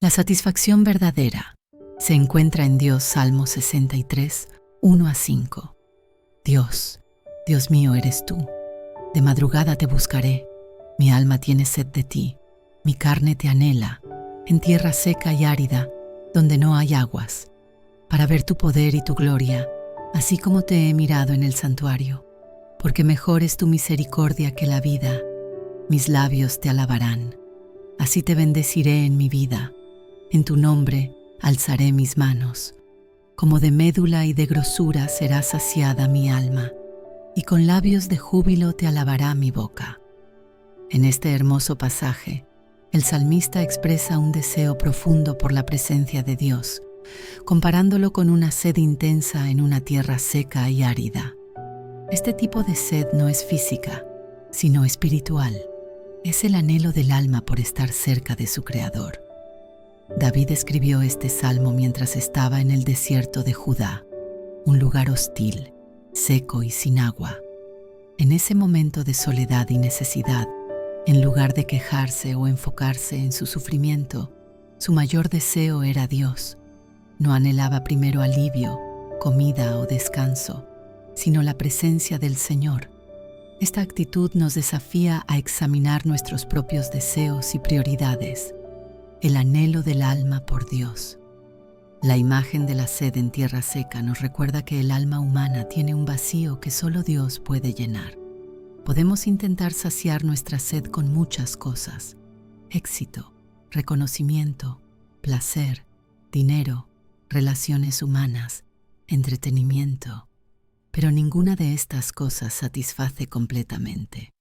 La satisfacción verdadera se encuentra en Dios. Salmo 63, 1-5. Dios, Dios mío eres tú. De madrugada te buscaré. Mi alma tiene sed de ti. Mi carne te anhela, en tierra seca y árida, donde no hay aguas, para ver tu poder y tu gloria, así como te he mirado en el santuario. Porque mejor es tu misericordia que la vida. Mis labios te alabarán. Así te bendeciré en mi vida. En tu nombre alzaré mis manos. Como de médula y de grosura será saciada mi alma, y con labios de júbilo te alabará mi boca. En este hermoso pasaje, el salmista expresa un deseo profundo por la presencia de Dios, comparándolo con una sed intensa en una tierra seca y árida. Este tipo de sed no es física, sino espiritual. Es el anhelo del alma por estar cerca de su Creador. David escribió este salmo mientras estaba en el desierto de Judá, un lugar hostil, seco y sin agua. En ese momento de soledad y necesidad, en lugar de quejarse o enfocarse en su sufrimiento, su mayor deseo era Dios. No anhelaba primero alivio, comida o descanso, sino la presencia del Señor. Esta actitud nos desafía a examinar nuestros propios deseos y prioridades, el anhelo del alma por Dios. La imagen de la sed en tierra seca nos recuerda que el alma humana tiene un vacío que solo Dios puede llenar. Podemos intentar saciar nuestra sed con muchas cosas: éxito, reconocimiento, placer, dinero, relaciones humanas, entretenimiento. Pero ninguna de estas cosas satisface completamente.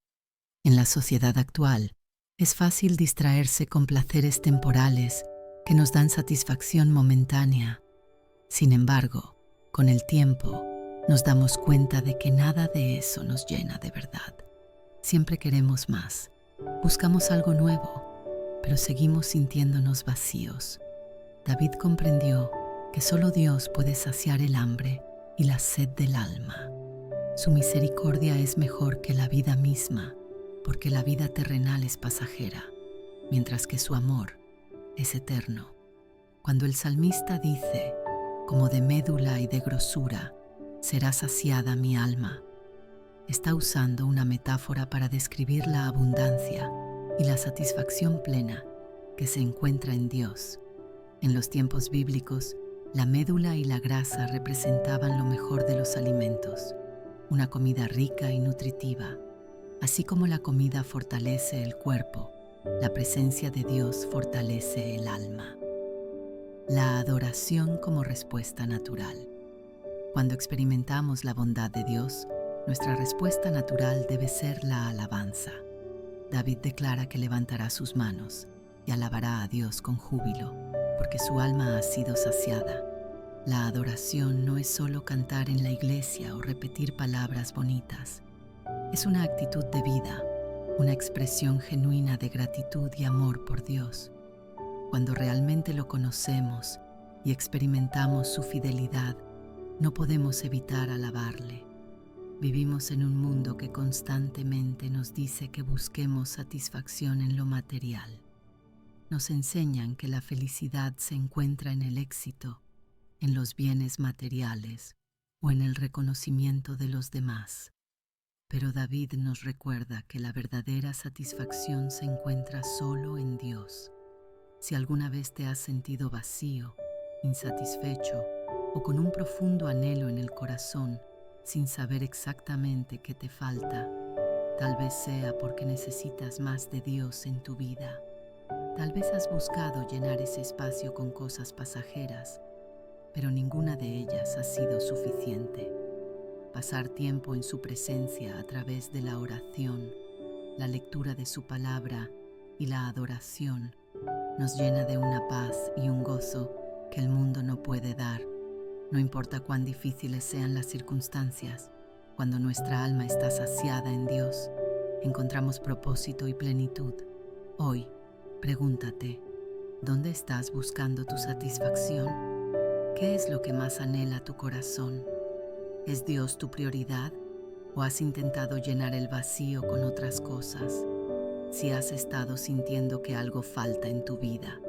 En la sociedad actual, es fácil distraerse con placeres temporales que nos dan satisfacción momentánea. Sin embargo, con el tiempo, nos damos cuenta de que nada de eso nos llena de verdad. Siempre queremos más, buscamos algo nuevo, pero seguimos sintiéndonos vacíos. David comprendió que solo Dios puede saciar el hambre y la sed del alma. Su misericordia es mejor que la vida misma, porque la vida terrenal es pasajera, mientras que su amor es eterno. Cuando el salmista dice, como de médula y de grosura será saciada mi alma, está usando una metáfora para describir la abundancia y la satisfacción plena que se encuentra en Dios. En los tiempos bíblicos, la médula y la grasa representaban lo mejor de los alimentos, una comida rica y nutritiva. Así como la comida fortalece el cuerpo, la presencia de Dios fortalece el alma. La adoración como respuesta natural. Cuando experimentamos la bondad de Dios, nuestra respuesta natural debe ser la alabanza. David declara que levantará sus manos y alabará a Dios con júbilo, porque su alma ha sido saciada. La adoración no es solo cantar en la iglesia o repetir palabras bonitas. Es una actitud de vida, una expresión genuina de gratitud y amor por Dios. Cuando realmente lo conocemos y experimentamos su fidelidad, no podemos evitar alabarle. Vivimos en un mundo que constantemente nos dice que busquemos satisfacción en lo material. Nos enseñan que la felicidad se encuentra en el éxito, en los bienes materiales o en el reconocimiento de los demás. Pero David nos recuerda que la verdadera satisfacción se encuentra solo en Dios. Si alguna vez te has sentido vacío, insatisfecho o con un profundo anhelo en el corazón, sin saber exactamente qué te falta, tal vez sea porque necesitas más de Dios en tu vida. Tal vez has buscado llenar ese espacio con cosas pasajeras, pero ninguna de ellas ha sido suficiente. Pasar tiempo en su presencia a través de la oración, la lectura de su palabra y la adoración nos llena de una paz y un gozo que el mundo no puede dar. No importa cuán difíciles sean las circunstancias, cuando nuestra alma está saciada en Dios, encontramos propósito y plenitud. Hoy, pregúntate, ¿dónde estás buscando tu satisfacción? ¿Qué es lo que más anhela tu corazón? ¿Es Dios tu prioridad o has intentado llenar el vacío con otras cosas? Si has estado sintiendo que algo falta en tu vida,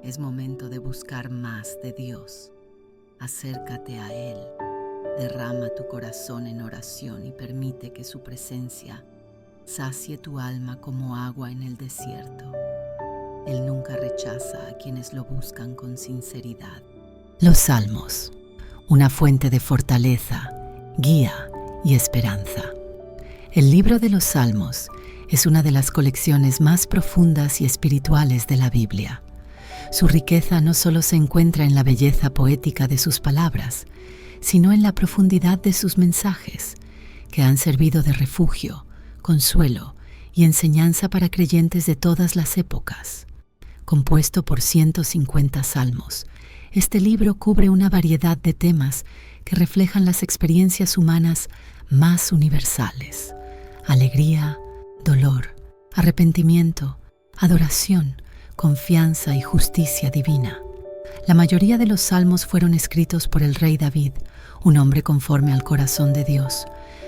Es momento de buscar más de Dios. Acércate a Él, derrama tu corazón en oración y permite que su presencia sacie tu alma como agua en el desierto. Él nunca rechaza a quienes lo buscan con sinceridad. Los Salmos, una fuente de fortaleza, guía y esperanza. El libro de los Salmos es una de las colecciones más profundas y espirituales de la Biblia. Su riqueza no solo se encuentra en la belleza poética de sus palabras, sino en la profundidad de sus mensajes, que han servido de refugio, consuelo y enseñanza para creyentes de todas las épocas. Compuesto por 150 salmos, este libro cubre una variedad de temas que reflejan las experiencias humanas más universales: alegría, dolor, arrepentimiento, adoración, confianza y justicia divina. La mayoría de los salmos fueron escritos por el rey David, un hombre conforme al corazón de Dios,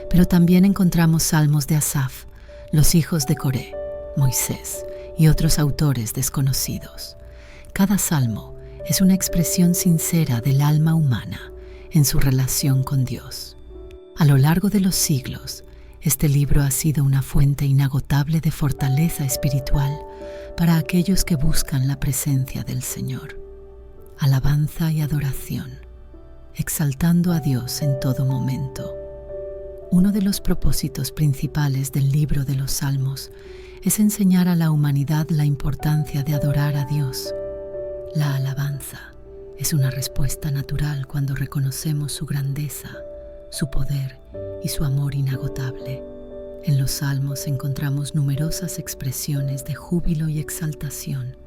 pero también encontramos salmos de Asaf, los hijos de Coré, Moisés y otros autores desconocidos. Cada salmo es una expresión sincera del alma humana en su relación con Dios. A lo largo de los siglos, este libro ha sido una fuente inagotable de fortaleza espiritual para aquellos que buscan la presencia del Señor. Alabanza y adoración, exaltando a Dios en todo momento. Uno de los propósitos principales del libro de los Salmos es enseñar a la humanidad la importancia de adorar a Dios. La alabanza es una respuesta natural cuando reconocemos su grandeza, su poder y su amor inagotable. En los Salmos encontramos numerosas expresiones de júbilo y exaltación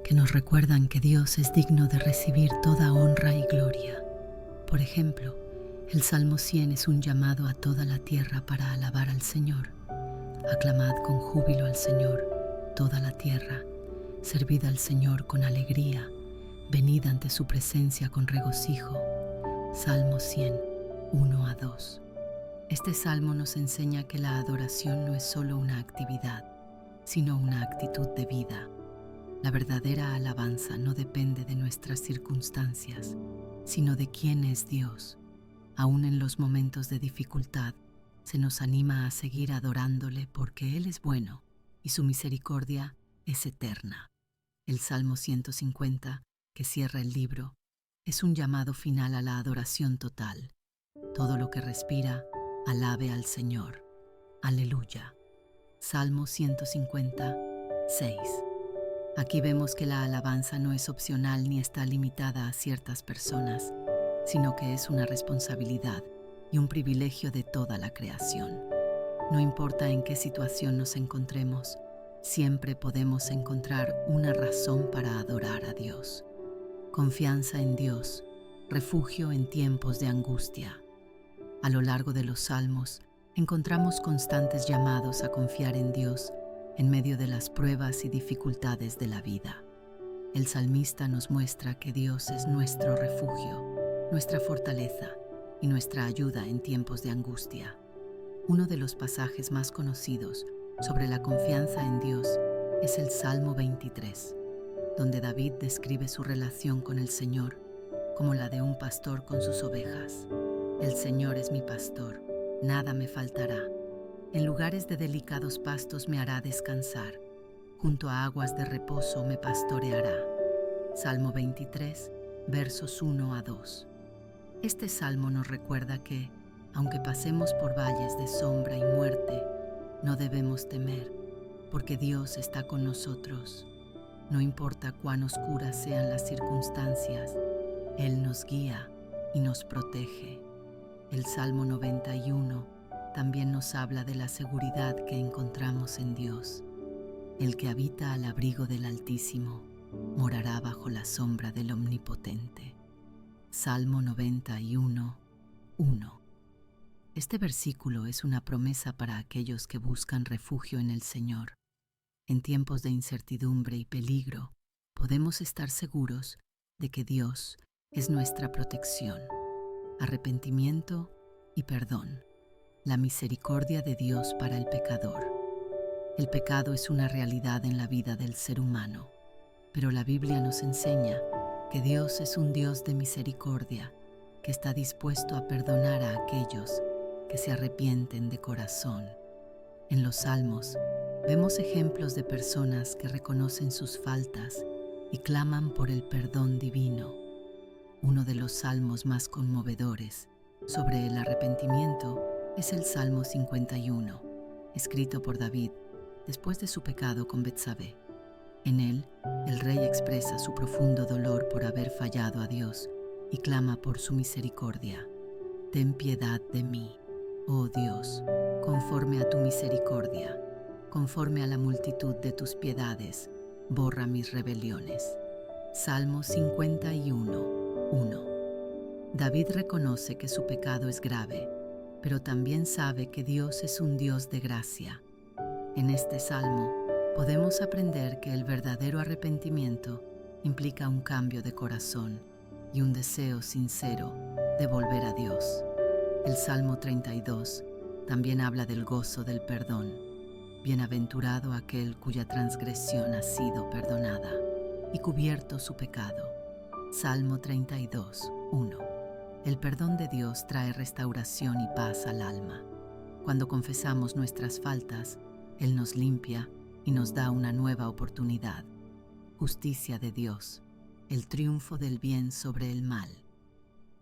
que nos recuerdan que Dios es digno de recibir toda honra y gloria. Por ejemplo, el Salmo 100 es un llamado a toda la tierra para alabar al Señor. Aclamad con júbilo al Señor, toda la tierra. Servid al Señor con alegría. Venid ante su presencia con regocijo. Salmo 100, 1-2. Este salmo nos enseña que la adoración no es solo una actividad, sino una actitud de vida. La verdadera alabanza no depende de nuestras circunstancias, sino de quién es Dios. Aún en los momentos de dificultad, se nos anima a seguir adorándole porque Él es bueno y su misericordia es eterna. El Salmo 150, que cierra el libro, es un llamado final a la adoración total. Todo lo que respira, alabe al Señor. Aleluya. Salmo 156. Aquí vemos que la alabanza no es opcional ni está limitada a ciertas personas, sino que es una responsabilidad y un privilegio de toda la creación. No importa en qué situación nos encontremos, siempre podemos encontrar una razón para adorar a Dios. Confianza en Dios, refugio en tiempos de angustia. A lo largo de los Salmos, encontramos constantes llamados a confiar en Dios en medio de las pruebas y dificultades de la vida. El salmista nos muestra que Dios es nuestro refugio, nuestra fortaleza y nuestra ayuda en tiempos de angustia. Uno de los pasajes más conocidos sobre la confianza en Dios es el Salmo 23, donde David describe su relación con el Señor como la de un pastor con sus ovejas. El Señor es mi pastor, nada me faltará. En lugares de delicados pastos me hará descansar, junto a aguas de reposo me pastoreará. Salmo 23, versos 1-2. Este salmo nos recuerda que, aunque pasemos por valles de sombra y muerte, no debemos temer, porque Dios está con nosotros. No importa cuán oscuras sean las circunstancias, Él nos guía y nos protege. El Salmo 91 también nos habla de la seguridad que encontramos en Dios. El que habita al abrigo del Altísimo morará bajo la sombra del Omnipotente. Salmo 91, 1. Este versículo es una promesa para aquellos que buscan refugio en el Señor. En tiempos de incertidumbre y peligro, podemos estar seguros de que Dios es nuestra protección. Arrepentimiento y perdón. La misericordia de Dios para el pecador. El pecado es una realidad en la vida del ser humano. pero la Biblia nos enseña que Dios es un Dios de misericordia, que está dispuesto a perdonar a aquellos que se arrepienten de corazón. En los Salmos vemos ejemplos de personas que reconocen sus faltas y claman por el perdón divino. Uno de los salmos más conmovedores sobre el arrepentimiento es el Salmo 51, escrito por David después de su pecado con Betsabé. En él, el rey expresa su profundo dolor por haber fallado a Dios y clama por su misericordia. Ten piedad de mí, oh Dios, conforme a tu misericordia, conforme a la multitud de tus piedades, borra mis rebeliones. Salmo 51, 1. David reconoce que su pecado es grave, pero también sabe que Dios es un Dios de gracia. En este salmo podemos aprender que el verdadero arrepentimiento implica un cambio de corazón y un deseo sincero de volver a Dios. El Salmo 32 también habla del gozo del perdón. Bienaventurado aquel cuya transgresión ha sido perdonada y cubierto su pecado. Salmo 32, 1. El perdón de Dios trae restauración y paz al alma. Cuando confesamos nuestras faltas, Él nos limpia y nos da una nueva oportunidad. Justicia de Dios, el triunfo del bien sobre el mal.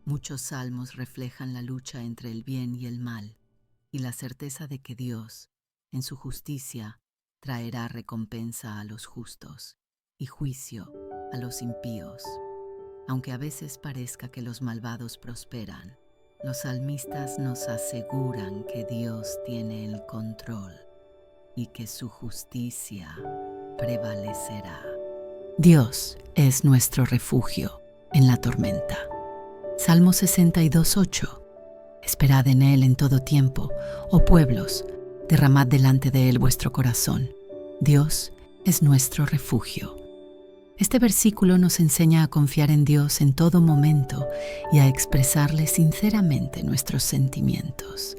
Muchos salmos reflejan la lucha entre el bien y el mal y la certeza de que Dios, en su justicia, traerá recompensa a los justos y juicio a los impíos. Aunque a veces parezca que los malvados prosperan, los salmistas nos aseguran que Dios tiene el control y que su justicia prevalecerá. Dios es nuestro refugio en la tormenta. Salmo 62, 8. Esperad en Él en todo tiempo, oh pueblos, derramad delante de Él vuestro corazón. Dios es nuestro refugio. Este versículo nos enseña a confiar en Dios en todo momento y a expresarle sinceramente nuestros sentimientos.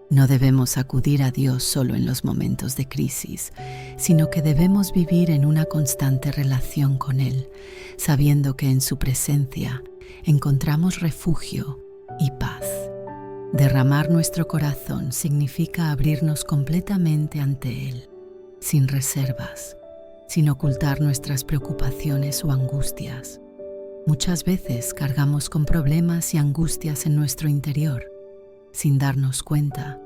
No debemos acudir a Dios solo en los momentos de crisis, sino que debemos vivir en una constante relación con Él, sabiendo que en su presencia encontramos refugio y paz. Derramar nuestro corazón significa abrirnos completamente ante Él, sin reservas, sin ocultar nuestras preocupaciones o angustias. Muchas veces cargamos con problemas y angustias en nuestro interior, sin darnos cuenta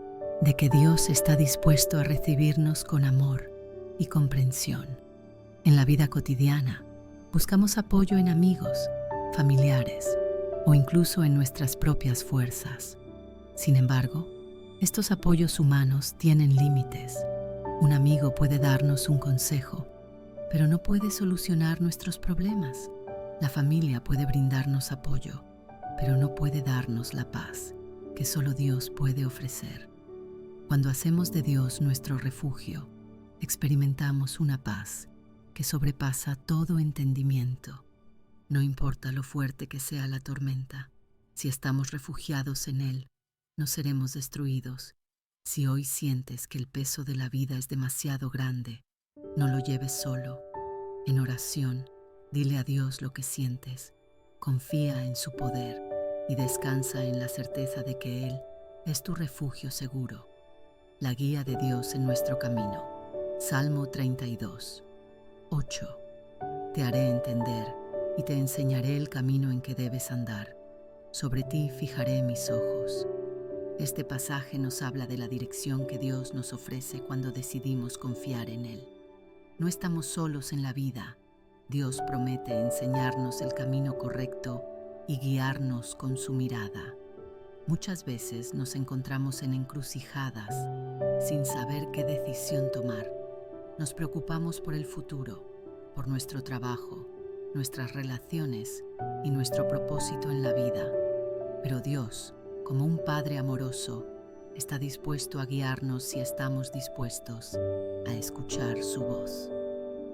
de que Dios está dispuesto a recibirnos con amor y comprensión. En la vida cotidiana, buscamos apoyo en amigos, familiares o incluso en nuestras propias fuerzas. Sin embargo, estos apoyos humanos tienen límites. Un amigo puede darnos un consejo, pero no puede solucionar nuestros problemas. La familia puede brindarnos apoyo, pero no puede darnos la paz que solo Dios puede ofrecer. Cuando hacemos de Dios nuestro refugio, experimentamos una paz que sobrepasa todo entendimiento. No importa lo fuerte que sea la tormenta, si estamos refugiados en Él, no seremos destruidos. Si hoy sientes que el peso de la vida es demasiado grande, no lo lleves solo. En oración, dile a Dios lo que sientes, confía en su poder y descansa en la certeza de que Él es tu refugio seguro, la guía de Dios en nuestro camino. Salmo 32, 8. Te haré entender y te enseñaré el camino en que debes andar. Sobre ti fijaré mis ojos. Este pasaje nos habla de la dirección que Dios nos ofrece cuando decidimos confiar en Él. No estamos solos en la vida. Dios promete enseñarnos el camino correcto y guiarnos con su mirada. Muchas veces nos encontramos en encrucijadas sin saber qué decisión tomar. Nos preocupamos por el futuro, por nuestro trabajo, nuestras relaciones y nuestro propósito en la vida. Pero Dios, como un Padre amoroso, está dispuesto a guiarnos si estamos dispuestos a escuchar su voz.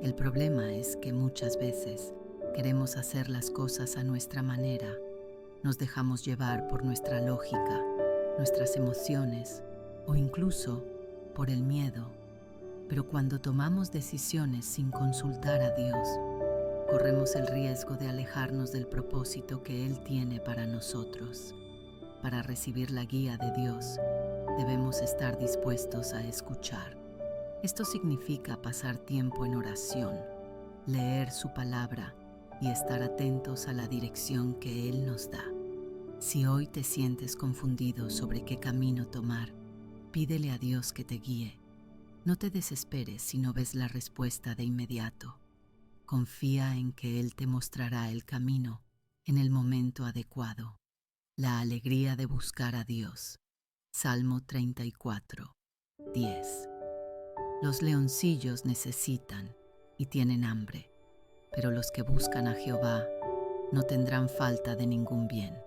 El problema es que muchas veces queremos hacer las cosas a nuestra manera. Nos dejamos llevar por nuestra lógica, nuestras emociones o incluso por el miedo. Pero cuando tomamos decisiones sin consultar a Dios, corremos el riesgo de alejarnos del propósito que Él tiene para nosotros. Para recibir la guía de Dios, debemos estar dispuestos a escuchar. Esto significa pasar tiempo en oración, leer su palabra y estar atentos a la dirección que Él nos da. Si hoy te sientes confundido sobre qué camino tomar, pídele a Dios que te guíe. No te desesperes si no ves la respuesta de inmediato. Confía en que Él te mostrará el camino en el momento adecuado. La alegría de buscar a Dios. Salmo 34, 10. Los leoncillos necesitan y tienen hambre, pero los que buscan a Jehová no tendrán falta de ningún bien.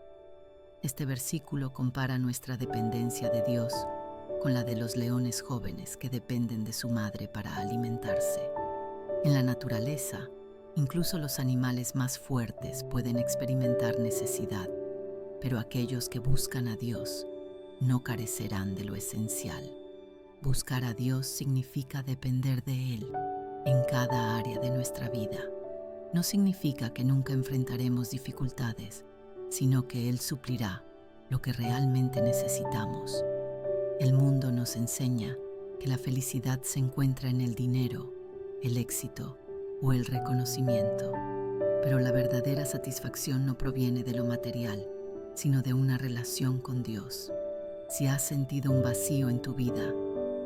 Este versículo compara nuestra dependencia de Dios con la de los leones jóvenes que dependen de su madre para alimentarse. En la naturaleza, incluso los animales más fuertes pueden experimentar necesidad, pero aquellos que buscan a Dios no carecerán de lo esencial. Buscar a Dios significa depender de Él en cada área de nuestra vida. No significa que nunca enfrentaremos dificultades, sino que Él suplirá lo que realmente necesitamos. El mundo nos enseña que la felicidad se encuentra en el dinero, el éxito o el reconocimiento, pero la verdadera satisfacción no proviene de lo material, sino de una relación con Dios. Si has sentido un vacío en tu vida,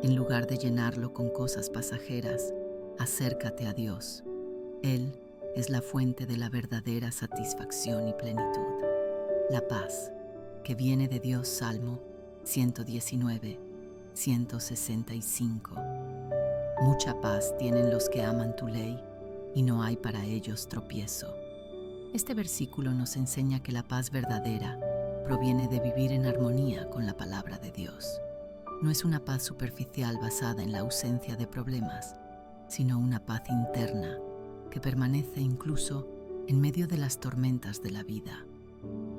en lugar de llenarlo con cosas pasajeras, acércate a Dios. Él es la fuente de la verdadera satisfacción y plenitud. La paz, que viene de Dios. Salmo 119, 165. Mucha paz tienen los que aman tu ley, y no hay para ellos tropiezo. Este versículo nos enseña que la paz verdadera proviene de vivir en armonía con la palabra de Dios. No es una paz superficial basada en la ausencia de problemas, sino una paz interna que permanece incluso en medio de las tormentas de la vida.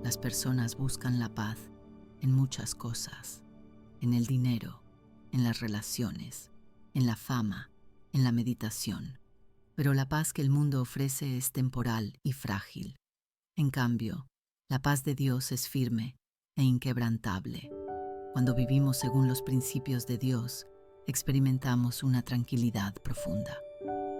Las personas buscan la paz en muchas cosas, en el dinero, en las relaciones, en la fama, en la meditación. Pero la paz que el mundo ofrece es temporal y frágil. En cambio, la paz de Dios es firme e inquebrantable. Cuando vivimos según los principios de Dios, experimentamos una tranquilidad profunda.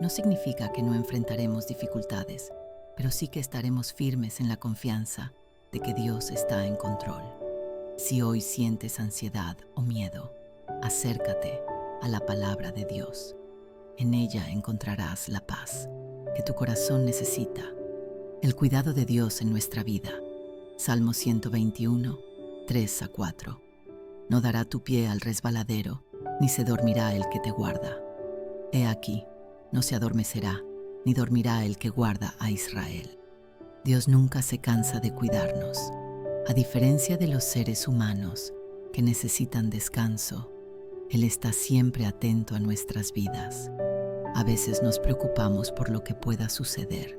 No significa que no enfrentaremos dificultades, pero sí que estaremos firmes en la confianza de que Dios está en control. Si hoy sientes ansiedad o miedo, acércate a la palabra de Dios. En ella encontrarás la paz que tu corazón necesita, el cuidado de Dios en nuestra vida. Salmo 121, 3-4. No dará tu pie al resbaladero, ni se dormirá el que te guarda. He aquí, no se adormecerá, ni dormirá el que guarda a Israel. Dios nunca se cansa de cuidarnos. A diferencia de los seres humanos que necesitan descanso, Él está siempre atento a nuestras vidas. A veces nos preocupamos por lo que pueda suceder,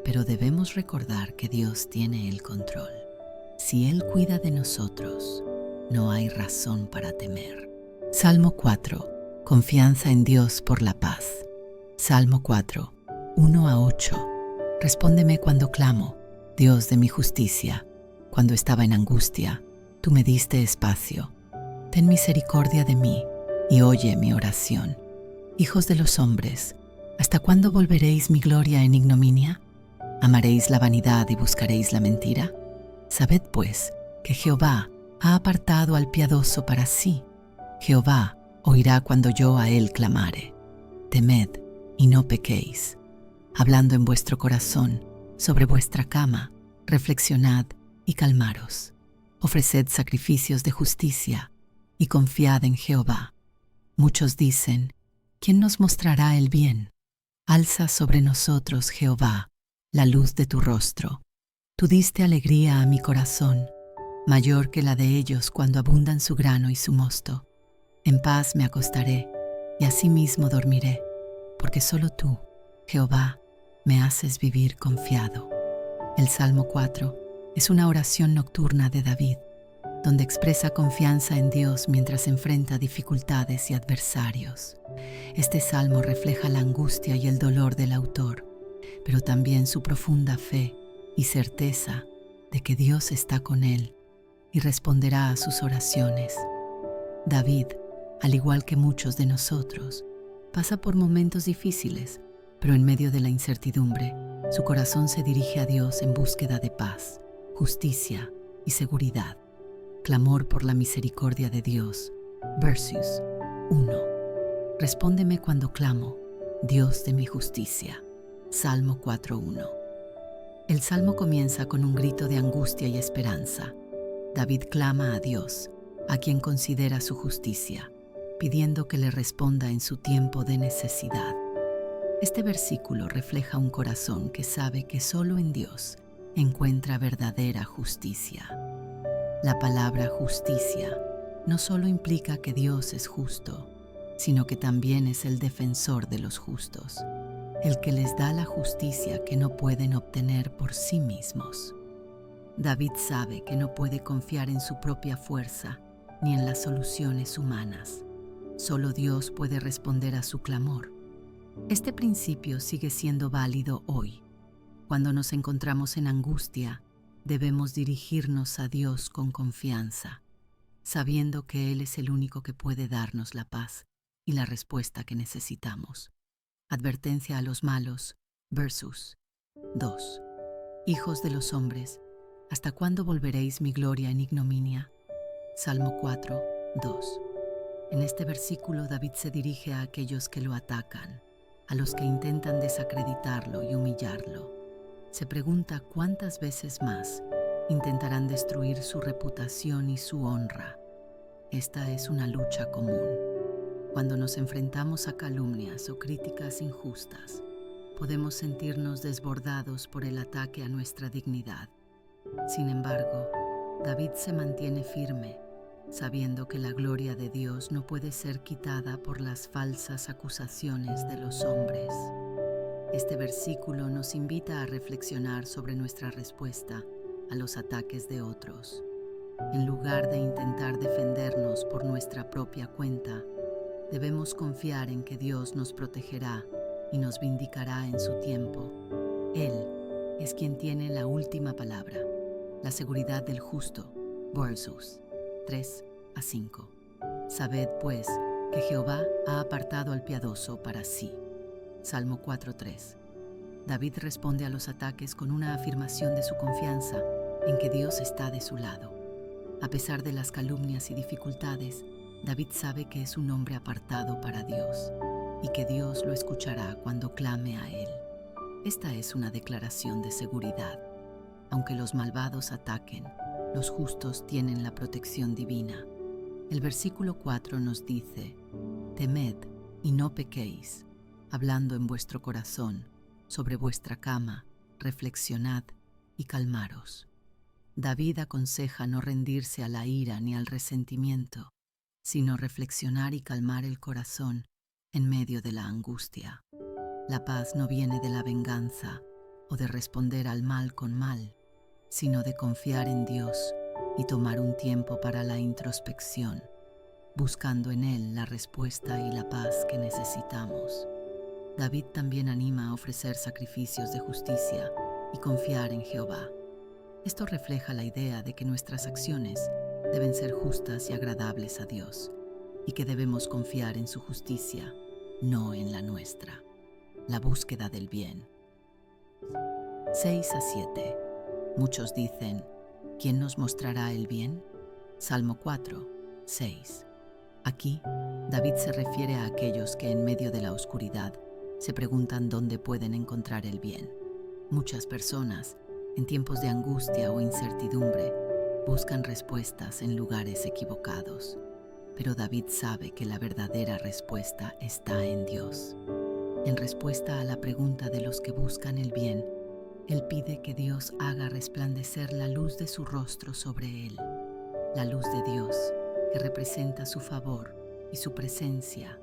pero debemos recordar que Dios tiene el control. Si Él cuida de nosotros, no hay razón para temer. Salmo 4. Confianza en Dios por la paz. Salmo 4, 1-8. Respóndeme cuando clamo, Dios de mi justicia. Cuando estaba en angustia, tú me diste espacio. Ten misericordia de mí y oye mi oración. Hijos de los hombres, ¿hasta cuándo volveréis mi gloria en ignominia? ¿Amaréis la vanidad y buscaréis la mentira? Sabed pues que Jehová ha apartado al piadoso para sí. Jehová oirá cuando yo a él clamare. Temed y no pequéis. Hablando en vuestro corazón, sobre vuestra cama, reflexionad y calmaros. Ofreced sacrificios de justicia y confiad en Jehová. Muchos dicen, ¿quién nos mostrará el bien? Alza sobre nosotros, Jehová, la luz de tu rostro. Tú diste alegría a mi corazón, mayor que la de ellos cuando abundan su grano y su mosto. En paz me acostaré y asimismo dormiré, porque solo tú, Jehová, me haces vivir confiado. El Salmo 4 es una oración nocturna de David, donde expresa confianza en Dios mientras enfrenta dificultades y adversarios. Este salmo refleja la angustia y el dolor del autor, pero también su profunda fe y certeza de que Dios está con él y responderá a sus oraciones. David, al igual que muchos de nosotros, pasa por momentos difíciles, pero en medio de la incertidumbre, su corazón se dirige a Dios en búsqueda de paz, justicia y seguridad. Clamor por la misericordia de Dios. Versos 1. Respóndeme cuando clamo, Dios de mi justicia. Salmo 4:1. El salmo comienza con un grito de angustia y esperanza. David clama a Dios, a quien considera su justicia, pidiendo que le responda en su tiempo de necesidad. Este versículo refleja un corazón que sabe que solo en Dios encuentra verdadera justicia. La palabra justicia no solo implica que Dios es justo, sino que también es el defensor de los justos, el que les da la justicia que no pueden obtener por sí mismos. David sabe que no puede confiar en su propia fuerza ni en las soluciones humanas. Solo Dios puede responder a su clamor. Este principio sigue siendo válido hoy. Cuando nos encontramos en angustia, debemos dirigirnos a Dios con confianza, sabiendo que Él es el único que puede darnos la paz y la respuesta que necesitamos. Advertencia a los malos. Versos 2. Hijos de los hombres, ¿hasta cuándo volveréis mi gloria en ignominia? Salmo 4:2. En este versículo David se dirige a aquellos que lo atacan, a los que intentan desacreditarlo y humillarlo. Se pregunta cuántas veces más intentarán destruir su reputación y su honra. Esta es una lucha común. Cuando nos enfrentamos a calumnias o críticas injustas, podemos sentirnos desbordados por el ataque a nuestra dignidad. Sin embargo, David se mantiene firme, sabiendo que la gloria de Dios no puede ser quitada por las falsas acusaciones de los hombres. Este versículo nos invita a reflexionar sobre nuestra respuesta a los ataques de otros. En lugar de intentar defendernos por nuestra propia cuenta, debemos confiar en que Dios nos protegerá y nos vindicará en su tiempo. Él es quien tiene la última palabra. La seguridad del justo. Versos 3-5. Sabed, pues, que Jehová ha apartado al piadoso para sí. Salmo 4:3. David responde a los ataques con una afirmación de su confianza en que Dios está de su lado. A pesar de las calumnias y dificultades, David sabe que es un hombre apartado para Dios y que Dios lo escuchará cuando clame a él. Esta es una declaración de seguridad. Aunque los malvados ataquen, los justos tienen la protección divina. El versículo 4 nos dice: temed y no pequéis, hablando en vuestro corazón, sobre vuestra cama, reflexionad y calmaros. David aconseja no rendirse a la ira ni al resentimiento, sino reflexionar y calmar el corazón en medio de la angustia. La paz no viene de la venganza o de responder al mal con mal, sino de confiar en Dios y tomar un tiempo para la introspección, buscando en Él la respuesta y la paz que necesitamos. David también anima a ofrecer sacrificios de justicia y confiar en Jehová. Esto refleja la idea de que nuestras acciones deben ser justas y agradables a Dios, y que debemos confiar en su justicia, no en la nuestra. La búsqueda del bien. 6-7. Muchos dicen: ¿quién nos mostrará el bien? Salmo 4:6. Aquí, David se refiere a aquellos que en medio de la oscuridad se preguntan dónde pueden encontrar el bien. Muchas personas, en tiempos de angustia o incertidumbre, buscan respuestas en lugares equivocados. Pero David sabe que la verdadera respuesta está en Dios. En respuesta a la pregunta de los que buscan el bien, él pide que Dios haga resplandecer la luz de su rostro sobre él. La luz de Dios, que representa su favor y su presencia,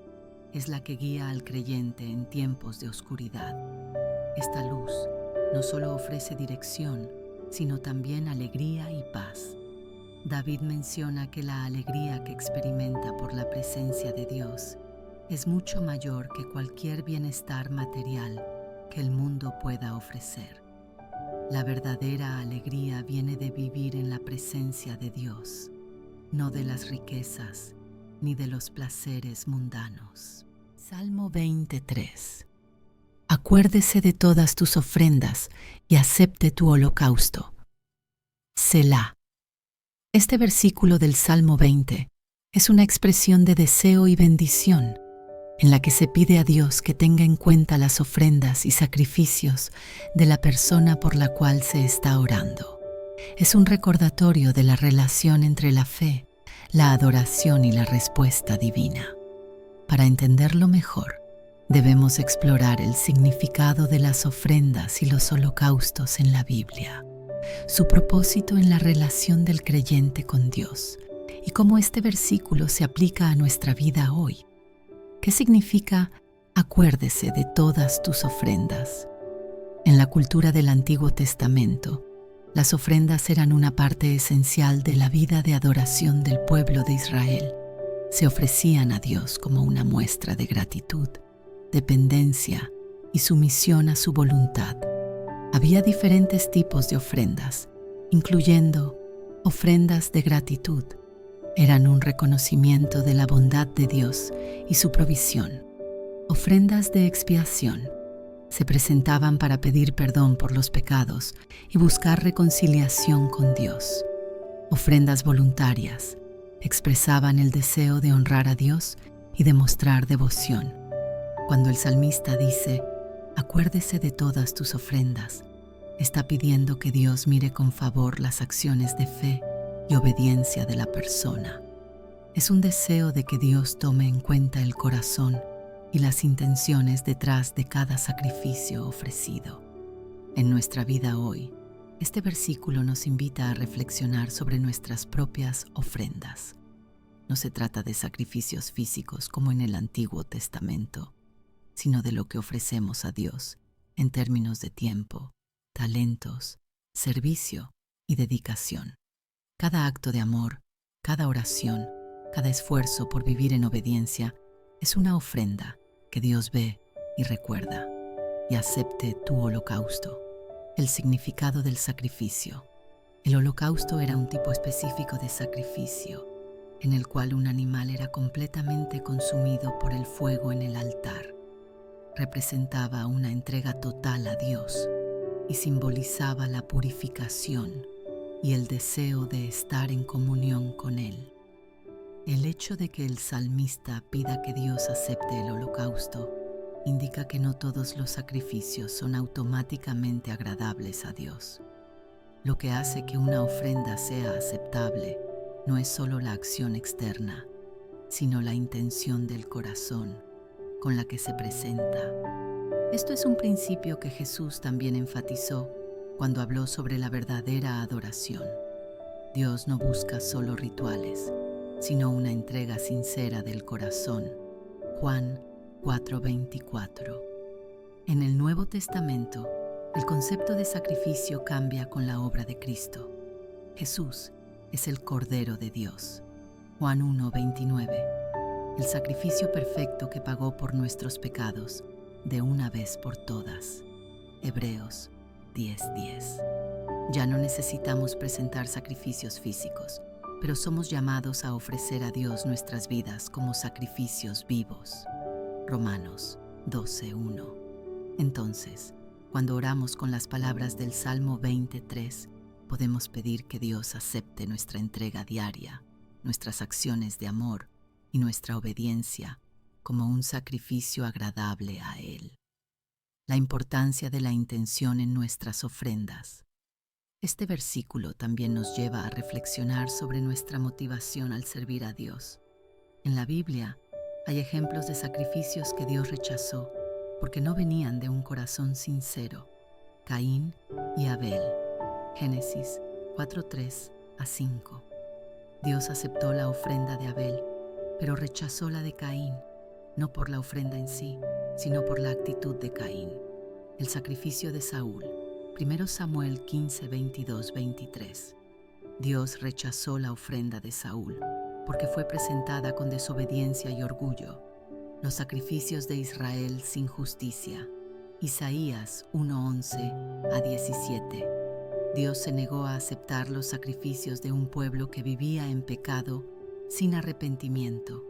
es la que guía al creyente en tiempos de oscuridad. Esta luz no solo ofrece dirección, sino también alegría y paz. David menciona que la alegría que experimenta por la presencia de Dios es mucho mayor que cualquier bienestar material que el mundo pueda ofrecer. La verdadera alegría viene de vivir en la presencia de Dios, no de las riquezas ni de los placeres mundanos. Salmo 23. Acuérdese de todas tus ofrendas y acepte tu holocausto. Selah. Este versículo del Salmo 20 es una expresión de deseo y bendición, en la que se pide a Dios que tenga en cuenta las ofrendas y sacrificios de la persona por la cual se está orando. Es un recordatorio de la relación entre la fe, la adoración y la respuesta divina. Para entenderlo mejor, debemos explorar el significado de las ofrendas y los holocaustos en la Biblia, su propósito en la relación del creyente con Dios y cómo este versículo se aplica a nuestra vida hoy. ¿Qué significa acuérdese de todas tus ofrendas? En la cultura del Antiguo Testamento, las ofrendas eran una parte esencial de la vida de adoración del pueblo de Israel. Se ofrecían a Dios como una muestra de gratitud, dependencia y sumisión a su voluntad. Había diferentes tipos de ofrendas, incluyendo ofrendas de gratitud. Eran un reconocimiento de la bondad de Dios y su provisión. Ofrendas de expiación. Se presentaban para pedir perdón por los pecados y buscar reconciliación con Dios. Ofrendas voluntarias. Expresaban el deseo de honrar a Dios y de mostrar devoción. Cuando el salmista dice, acuérdese de todas tus ofrendas, está pidiendo que Dios mire con favor las acciones de fe y obediencia de la persona. Es un deseo de que Dios tome en cuenta el corazón y las intenciones detrás de cada sacrificio ofrecido. En nuestra vida hoy, este versículo nos invita a reflexionar sobre nuestras propias ofrendas. No se trata de sacrificios físicos como en el Antiguo Testamento, sino de lo que ofrecemos a Dios en términos de tiempo, talentos, servicio y dedicación. Cada acto de amor, cada oración, cada esfuerzo por vivir en obediencia es una ofrenda que Dios ve y recuerda. Y acepte tu holocausto. El significado del sacrificio. El holocausto era un tipo específico de sacrificio, en el cual un animal era completamente consumido por el fuego en el altar. Representaba una entrega total a Dios y simbolizaba la purificación y el deseo de estar en comunión con Él. El hecho de que el salmista pida que Dios acepte el holocausto indica que no todos los sacrificios son automáticamente agradables a Dios. Lo que hace que una ofrenda sea aceptable no es solo la acción externa, sino la intención del corazón con la que se presenta. Esto es un principio que Jesús también enfatizó cuando habló sobre la verdadera adoración. Dios no busca solo rituales, sino una entrega sincera del corazón. Juan 4:24. En el Nuevo Testamento, el concepto de sacrificio cambia con la obra de Cristo. Jesús es el Cordero de Dios. Juan 1:29. El sacrificio perfecto que pagó por nuestros pecados de una vez por todas. Hebreos 10:10. Ya no necesitamos presentar sacrificios físicos, pero somos llamados a ofrecer a Dios nuestras vidas como sacrificios vivos. Romanos 12:1. Entonces, cuando oramos con las palabras del Salmo 23, podemos pedir que Dios acepte nuestra entrega diaria, nuestras acciones de amor y nuestra obediencia como un sacrificio agradable a Él. La importancia de la intención en nuestras ofrendas. Este versículo también nos lleva a reflexionar sobre nuestra motivación al servir a Dios. En la Biblia hay ejemplos de sacrificios que Dios rechazó porque no venían de un corazón sincero. Caín y Abel. Génesis 4:3-5. Dios aceptó la ofrenda de Abel, pero rechazó la de Caín, no por la ofrenda en sí, sino por la actitud de Caín. El sacrificio de Saúl. 1 Samuel 15:22-23. Dios rechazó la ofrenda de Saúl porque fue presentada con desobediencia y orgullo. Los sacrificios de Israel sin justicia. Isaías 1:11 a 17. Dios se negó a aceptar los sacrificios de un pueblo que vivía en pecado sin arrepentimiento.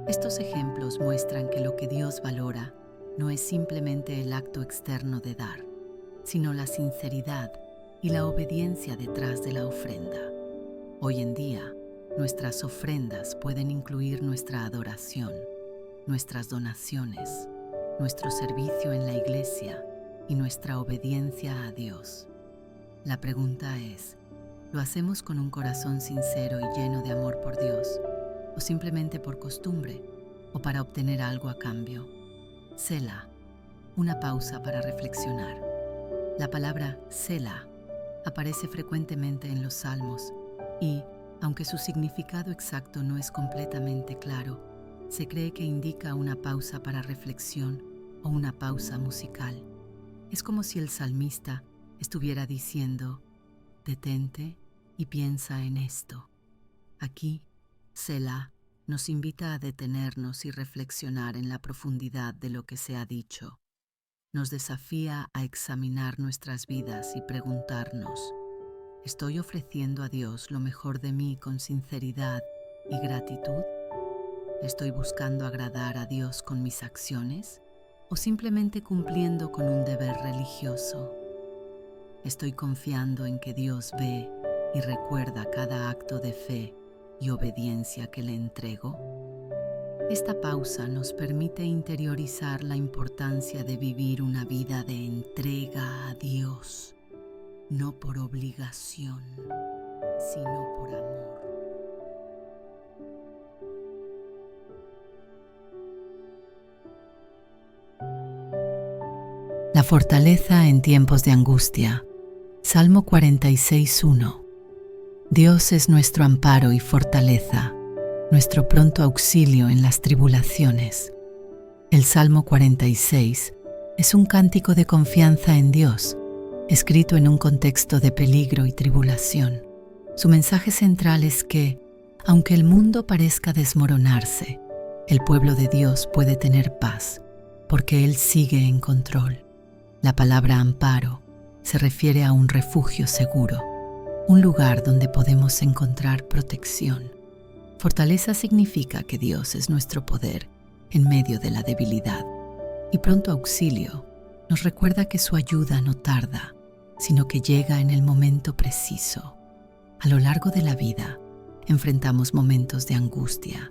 Estos ejemplos muestran que lo que Dios valora no es simplemente el acto externo de dar, sino la sinceridad y la obediencia detrás de la ofrenda. Hoy en día, nuestras ofrendas pueden incluir nuestra adoración, nuestras donaciones, nuestro servicio en la iglesia y nuestra obediencia a Dios. La pregunta es, ¿lo hacemos con un corazón sincero y lleno de amor por Dios, o simplemente por costumbre, o para obtener algo a cambio? Selah, una pausa para reflexionar. La palabra Selah aparece frecuentemente en los Salmos y, aunque su significado exacto no es completamente claro, se cree que indica una pausa para reflexión o una pausa musical. Es como si el salmista estuviera diciendo, detente y piensa en esto. Aquí, Selah nos invita a detenernos y reflexionar en la profundidad de lo que se ha dicho. Nos desafía a examinar nuestras vidas y preguntarnos, ¿estoy ofreciendo a Dios lo mejor de mí con sinceridad y gratitud? ¿Estoy buscando agradar a Dios con mis acciones o simplemente cumpliendo con un deber religioso? ¿Estoy confiando en que Dios ve y recuerda cada acto de fe y obediencia que le entrego? Esta pausa nos permite interiorizar la importancia de vivir una vida de entrega a Dios, no por obligación, sino por amor. La fortaleza en tiempos de angustia. Salmo 46:1. Dios es nuestro amparo y fortaleza, nuestro pronto auxilio en las tribulaciones. El Salmo 46 es un cántico de confianza en Dios, escrito en un contexto de peligro y tribulación. Su mensaje central es que, aunque el mundo parezca desmoronarse, el pueblo de Dios puede tener paz, porque Él sigue en control. La palabra amparo se refiere a un refugio seguro, un lugar donde podemos encontrar protección. Fortaleza significa que Dios es nuestro poder en medio de la debilidad, y pronto auxilio nos recuerda que su ayuda no tarda, sino que llega en el momento preciso. A lo largo de la vida, enfrentamos momentos de angustia,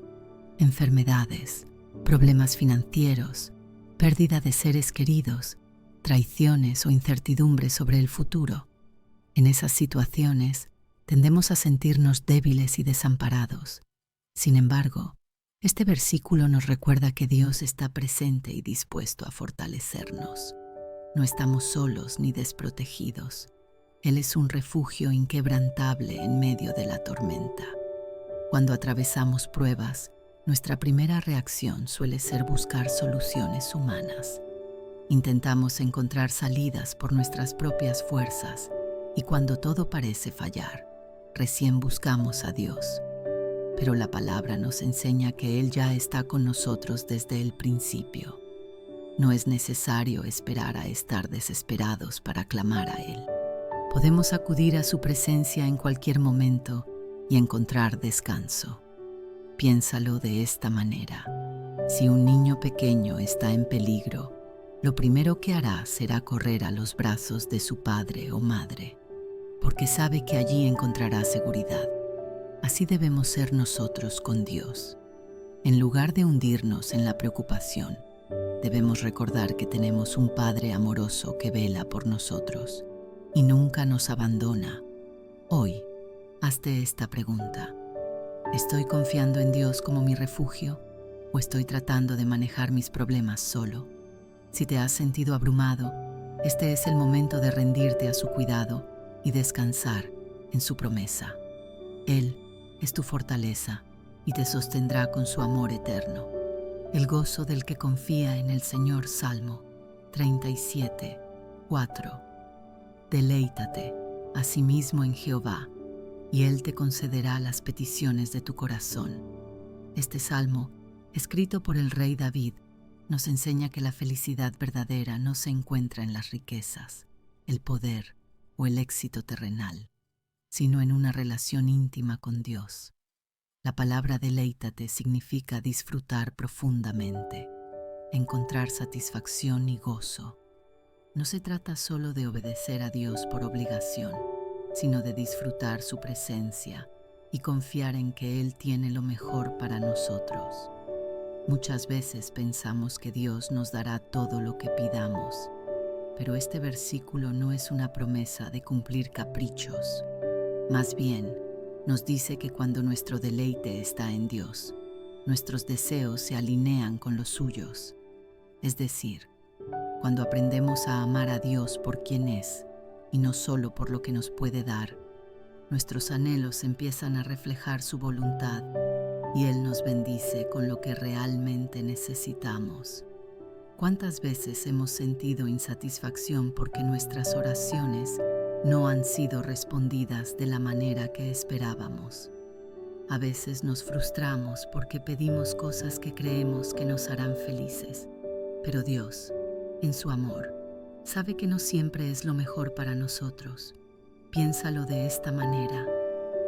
enfermedades, problemas financieros, pérdida de seres queridos, traiciones o incertidumbres sobre el futuro. En esas situaciones, tendemos a sentirnos débiles y desamparados. Sin embargo, este versículo nos recuerda que Dios está presente y dispuesto a fortalecernos. No estamos solos ni desprotegidos. Él es un refugio inquebrantable en medio de la tormenta. Cuando atravesamos pruebas, nuestra primera reacción suele ser buscar soluciones humanas. Intentamos encontrar salidas por nuestras propias fuerzas y cuando todo parece fallar, recién buscamos a Dios. Pero la palabra nos enseña que Él ya está con nosotros desde el principio. No es necesario esperar a estar desesperados para clamar a Él. Podemos acudir a su presencia en cualquier momento y encontrar descanso. Piénsalo de esta manera. Si un niño pequeño está en peligro, lo primero que hará será correr a los brazos de su padre o madre, porque sabe que allí encontrará seguridad. Así debemos ser nosotros con Dios. En lugar de hundirnos en la preocupación, debemos recordar que tenemos un Padre amoroso que vela por nosotros y nunca nos abandona. Hoy, hazte esta pregunta. ¿Estoy confiando en Dios como mi refugio o estoy tratando de manejar mis problemas solo? Si te has sentido abrumado, este es el momento de rendirte a su cuidado y descansar en su promesa. Él es tu fortaleza y te sostendrá con su amor eterno. El gozo del que confía en el Señor. Salmo 37:4. Deleítate asimismo en Jehová, y Él te concederá las peticiones de tu corazón. Este salmo, escrito por el rey David, nos enseña que la felicidad verdadera no se encuentra en las riquezas, el poder o el éxito terrenal, sino en una relación íntima con Dios. La palabra deleítate significa disfrutar profundamente, encontrar satisfacción y gozo. No se trata solo de obedecer a Dios por obligación, sino de disfrutar su presencia y confiar en que Él tiene lo mejor para nosotros. Muchas veces pensamos que Dios nos dará todo lo que pidamos, pero este versículo no es una promesa de cumplir caprichos. Más bien, nos dice que cuando nuestro deleite está en Dios, nuestros deseos se alinean con los suyos. Es decir, cuando aprendemos a amar a Dios por quien es y no solo por lo que nos puede dar, nuestros anhelos empiezan a reflejar su voluntad y Él nos bendice con lo que realmente necesitamos. ¿Cuántas veces hemos sentido insatisfacción porque nuestras oraciones no han sido respondidas de la manera que esperábamos? A veces nos frustramos porque pedimos cosas que creemos que nos harán felices, pero Dios, en su amor, sabe que no siempre es lo mejor para nosotros. Piénsalo de esta manera.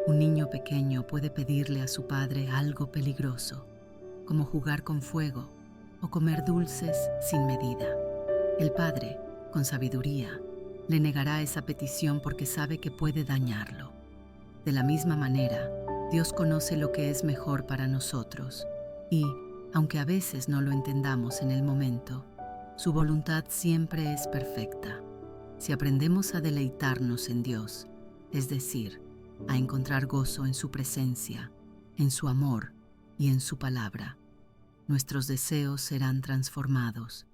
Un niño pequeño puede pedirle a su padre algo peligroso, como jugar con fuego o comer dulces sin medida. El padre, con sabiduría, le negará esa petición porque sabe que puede dañarlo. De la misma manera, Dios conoce lo que es mejor para nosotros y, aunque a veces no lo entendamos en el momento, su voluntad siempre es perfecta. Si aprendemos a deleitarnos en Dios, es decir, a encontrar gozo en su presencia, en su amor y en su palabra, nuestros deseos serán transformados.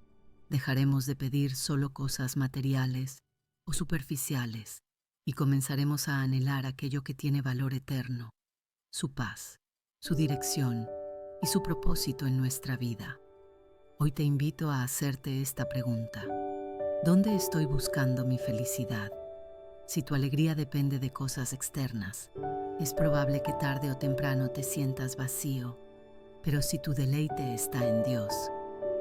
Dejaremos de pedir solo cosas materiales o superficiales y comenzaremos a anhelar aquello que tiene valor eterno, su paz, su dirección y su propósito en nuestra vida. Hoy te invito a hacerte esta pregunta: ¿dónde estoy buscando mi felicidad? Si tu alegría depende de cosas externas, es probable que tarde o temprano te sientas vacío, pero si tu deleite está en Dios,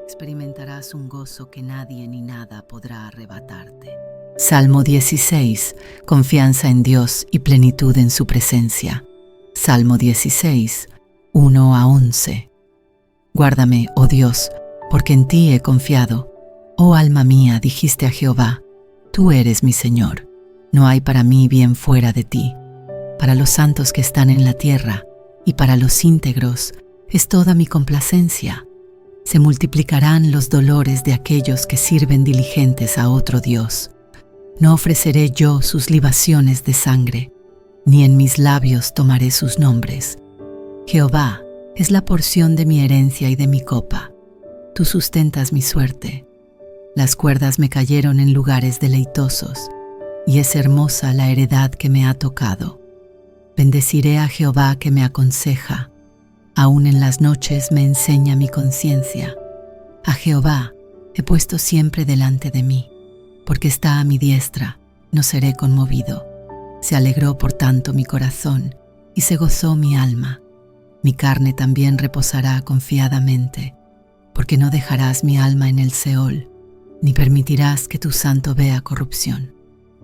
experimentarás un gozo que nadie ni nada podrá arrebatarte. Salmo 16. Confianza en Dios y plenitud en su presencia. Salmo 16, 1 a 11. Guárdame, oh Dios, porque en ti he confiado. Oh alma mía, dijiste a Jehová, tú eres mi Señor. No hay para mí bien fuera de ti. Para los santos que están en la tierra y para los íntegros es toda mi complacencia. Se multiplicarán los dolores de aquellos que sirven diligentes a otro Dios. No ofreceré yo sus libaciones de sangre, ni en mis labios tomaré sus nombres. Jehová es la porción de mi herencia y de mi copa. Tú sustentas mi suerte. Las cuerdas me cayeron en lugares deleitosos, y es hermosa la heredad que me ha tocado. Bendeciré a Jehová que me aconseja. Aún en las noches me enseña mi conciencia. A Jehová he puesto siempre delante de mí, porque está a mi diestra, no seré conmovido. Se alegró por tanto mi corazón, y se gozó mi alma. Mi carne también reposará confiadamente, porque no dejarás mi alma en el Seol, ni permitirás que tu santo vea corrupción.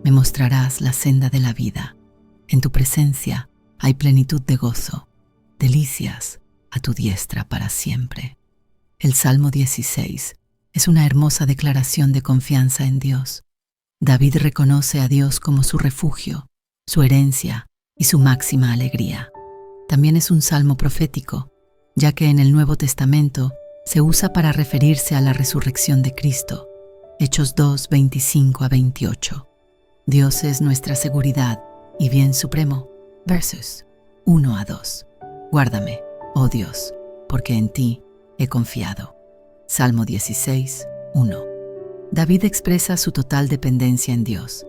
Me mostrarás la senda de la vida. En tu presencia hay plenitud de gozo, delicias a tu diestra para siempre. El Salmo 16 es una hermosa declaración de confianza en Dios. David reconoce a Dios como su refugio, su herencia y su máxima alegría. También es un salmo profético, ya que en el Nuevo Testamento se usa para referirse a la resurrección de Cristo. Hechos 2, 25 a 28. Dios es nuestra seguridad y bien supremo. Versos 1 a 2. Guárdame, oh Dios, porque en ti he confiado. Salmo 16, 1. David expresa su total dependencia en Dios.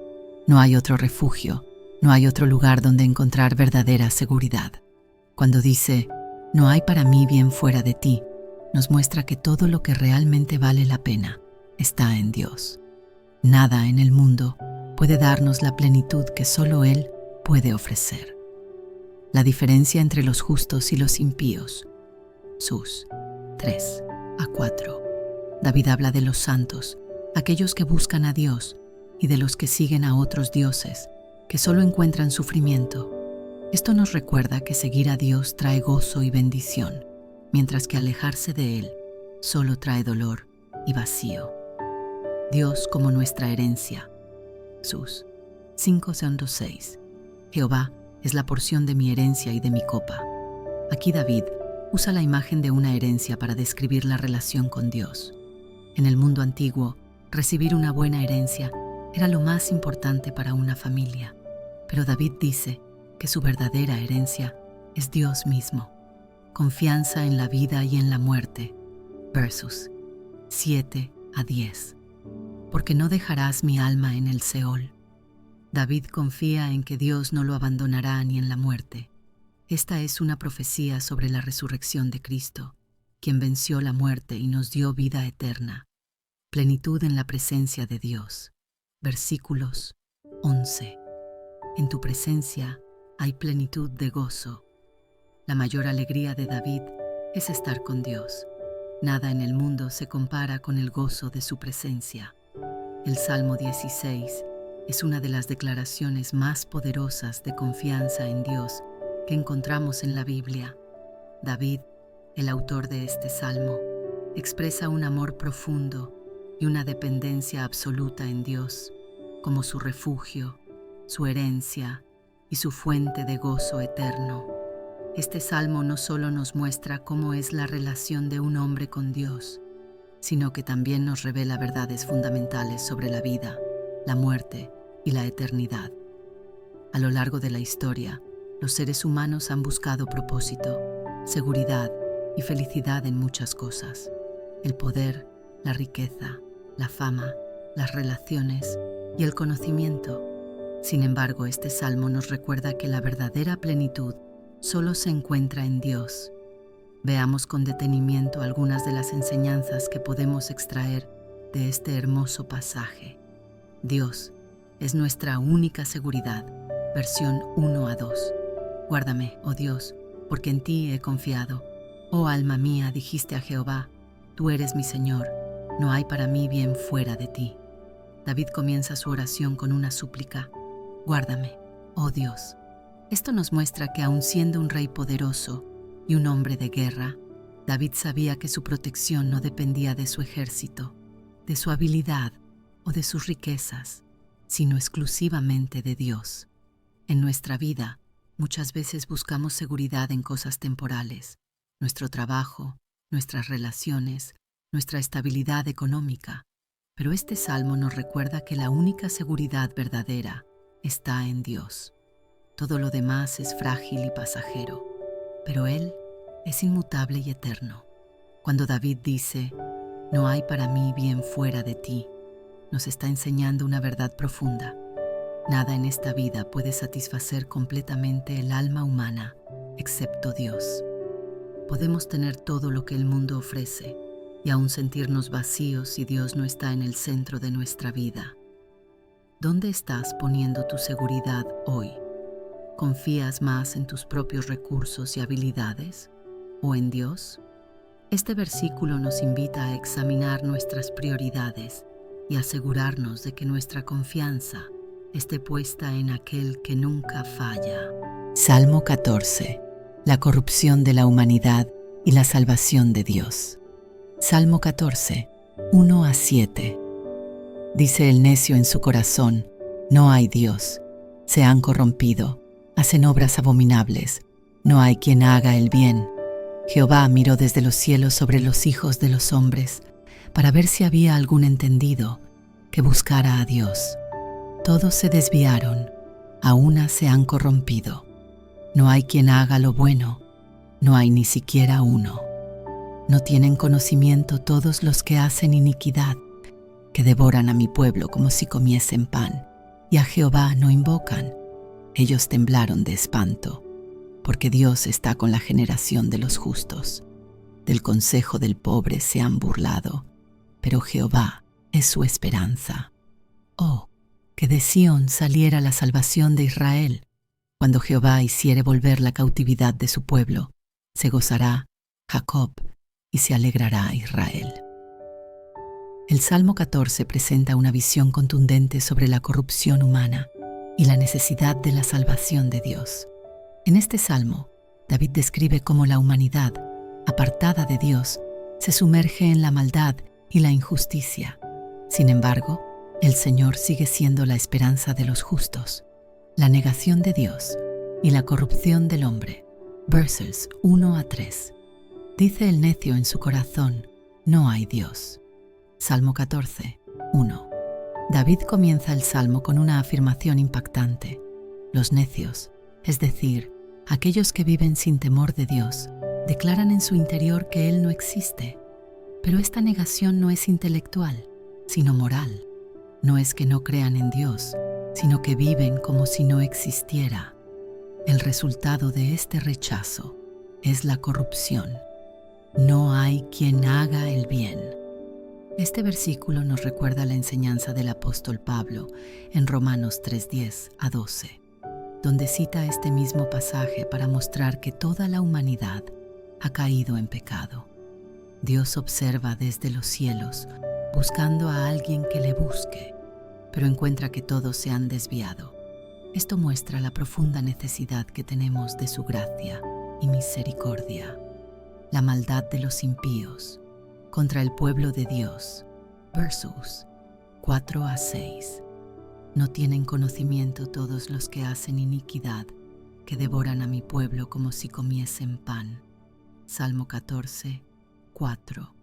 No hay otro refugio, no hay otro lugar donde encontrar verdadera seguridad. Cuando dice, no hay para mí bien fuera de ti, nos muestra que todo lo que realmente vale la pena está en Dios. Nada en el mundo puede darnos la plenitud que solo Él puede ofrecer. La diferencia entre los justos y los impíos. Sus 3 a 4. David habla de los santos, aquellos que buscan a Dios, y de los que siguen a otros dioses, que solo encuentran sufrimiento. Esto nos recuerda que seguir a Dios trae gozo y bendición, mientras que alejarse de Él solo trae dolor y vacío. Dios como nuestra herencia. Jesús 5:6. Jehová es la porción de mi herencia y de mi copa. Aquí David usa la imagen de una herencia para describir la relación con Dios. En el mundo antiguo, recibir una buena herencia era lo más importante para una familia, pero David dice que su verdadera herencia es Dios mismo. Confianza en la vida y en la muerte. Versos 7-10. Porque no dejarás mi alma en el Seol. David confía en que Dios no lo abandonará ni en la muerte. Esta es una profecía sobre la resurrección de Cristo, quien venció la muerte y nos dio vida eterna. Plenitud en la presencia de Dios. Versículos 11. En tu presencia hay plenitud de gozo. La mayor alegría de David es estar con Dios. Nada en el mundo se compara con el gozo de su presencia. El Salmo 16 es una de las declaraciones más poderosas de confianza en Dios que encontramos en la Biblia. David, el autor de este salmo, expresa un amor profundo y una dependencia absoluta en Dios, como su refugio, su herencia y su fuente de gozo eterno. Este salmo no solo nos muestra cómo es la relación de un hombre con Dios, sino que también nos revela verdades fundamentales sobre la vida, la muerte y la eternidad. A lo largo de la historia, los seres humanos han buscado propósito, seguridad y felicidad en muchas cosas: el poder, la riqueza, la fama, las relaciones y el conocimiento. Sin embargo, este salmo nos recuerda que la verdadera plenitud solo se encuentra en Dios. Veamos con detenimiento algunas de las enseñanzas que podemos extraer de este hermoso pasaje. Dios es nuestra única seguridad. Versión 1-2. Guárdame, oh Dios, porque en ti he confiado. Oh alma mía, dijiste a Jehová, tú eres mi Señor, no hay para mí bien fuera de ti. David comienza su oración con una súplica: guárdame, oh Dios. Esto nos muestra que aun siendo un rey poderoso y un hombre de guerra, David sabía que su protección no dependía de su ejército, de su habilidad o de sus riquezas, sino exclusivamente de Dios. En nuestra vida, muchas veces buscamos seguridad en cosas temporales: nuestro trabajo, nuestras relaciones, nuestra estabilidad económica. Pero este salmo nos recuerda que la única seguridad verdadera está en Dios. Todo lo demás es frágil y pasajero, pero Él es inmutable y eterno. Cuando David dice, no hay para mí bien fuera de ti, nos está enseñando una verdad profunda. Nada en esta vida puede satisfacer completamente el alma humana, excepto Dios. Podemos tener todo lo que el mundo ofrece y aún sentirnos vacíos si Dios no está en el centro de nuestra vida. ¿Dónde estás poniendo tu seguridad hoy? ¿Confías más en tus propios recursos y habilidades o en Dios? Este versículo nos invita a examinar nuestras prioridades y asegurarnos de que nuestra confianza esté puesta en aquel que nunca falla. Salmo 14. La corrupción de la humanidad y la salvación de Dios. Salmo 14, 1-7. Dice el necio en su corazón, no hay Dios. Se han corrompido, hacen obras abominables. No hay quien haga el bien. Jehová miró desde los cielos sobre los hijos de los hombres, para ver si había algún entendido que buscara a Dios. Todos se desviaron, a una se han corrompido. No hay quien haga lo bueno, no hay ni siquiera uno. No tienen conocimiento todos los que hacen iniquidad, que devoran a mi pueblo como si comiesen pan, y a Jehová no invocan. Ellos temblaron de espanto, porque Dios está con la generación de los justos. Del consejo del pobre se han burlado, pero Jehová es su esperanza. Oh, que de Sión saliera la salvación de Israel. Cuando Jehová hiciere volver la cautividad de su pueblo, se gozará Jacob y se alegrará Israel. El Salmo 14 presenta una visión contundente sobre la corrupción humana y la necesidad de la salvación de Dios. En este salmo, David describe cómo la humanidad, apartada de Dios, se sumerge en la maldad y la injusticia. Sin embargo, el Señor sigue siendo la esperanza de los justos. La negación de Dios y la corrupción del hombre. Versos 1 a 3. Dice el necio en su corazón, no hay Dios. Salmo 14, 1. David comienza el salmo con una afirmación impactante. Los necios, es decir, aquellos que viven sin temor de Dios, declaran en su interior que Él no existe. Pero esta negación no es intelectual, sino moral. No es que no crean en Dios, sino que viven como si no existiera. El resultado de este rechazo es la corrupción. No hay quien haga el bien. Este versículo nos recuerda la enseñanza del apóstol Pablo en Romanos 3:10 a 12, donde cita este mismo pasaje para mostrar que toda la humanidad ha caído en pecado. Dios observa desde los cielos, buscando a alguien que le busque, pero encuentra que todos se han desviado. Esto muestra la profunda necesidad que tenemos de su gracia y misericordia. La maldad de los impíos contra el pueblo de Dios. Versos 4 a 6. No tienen conocimiento todos los que hacen iniquidad, que devoran a mi pueblo como si comiesen pan. Salmo 14, 4.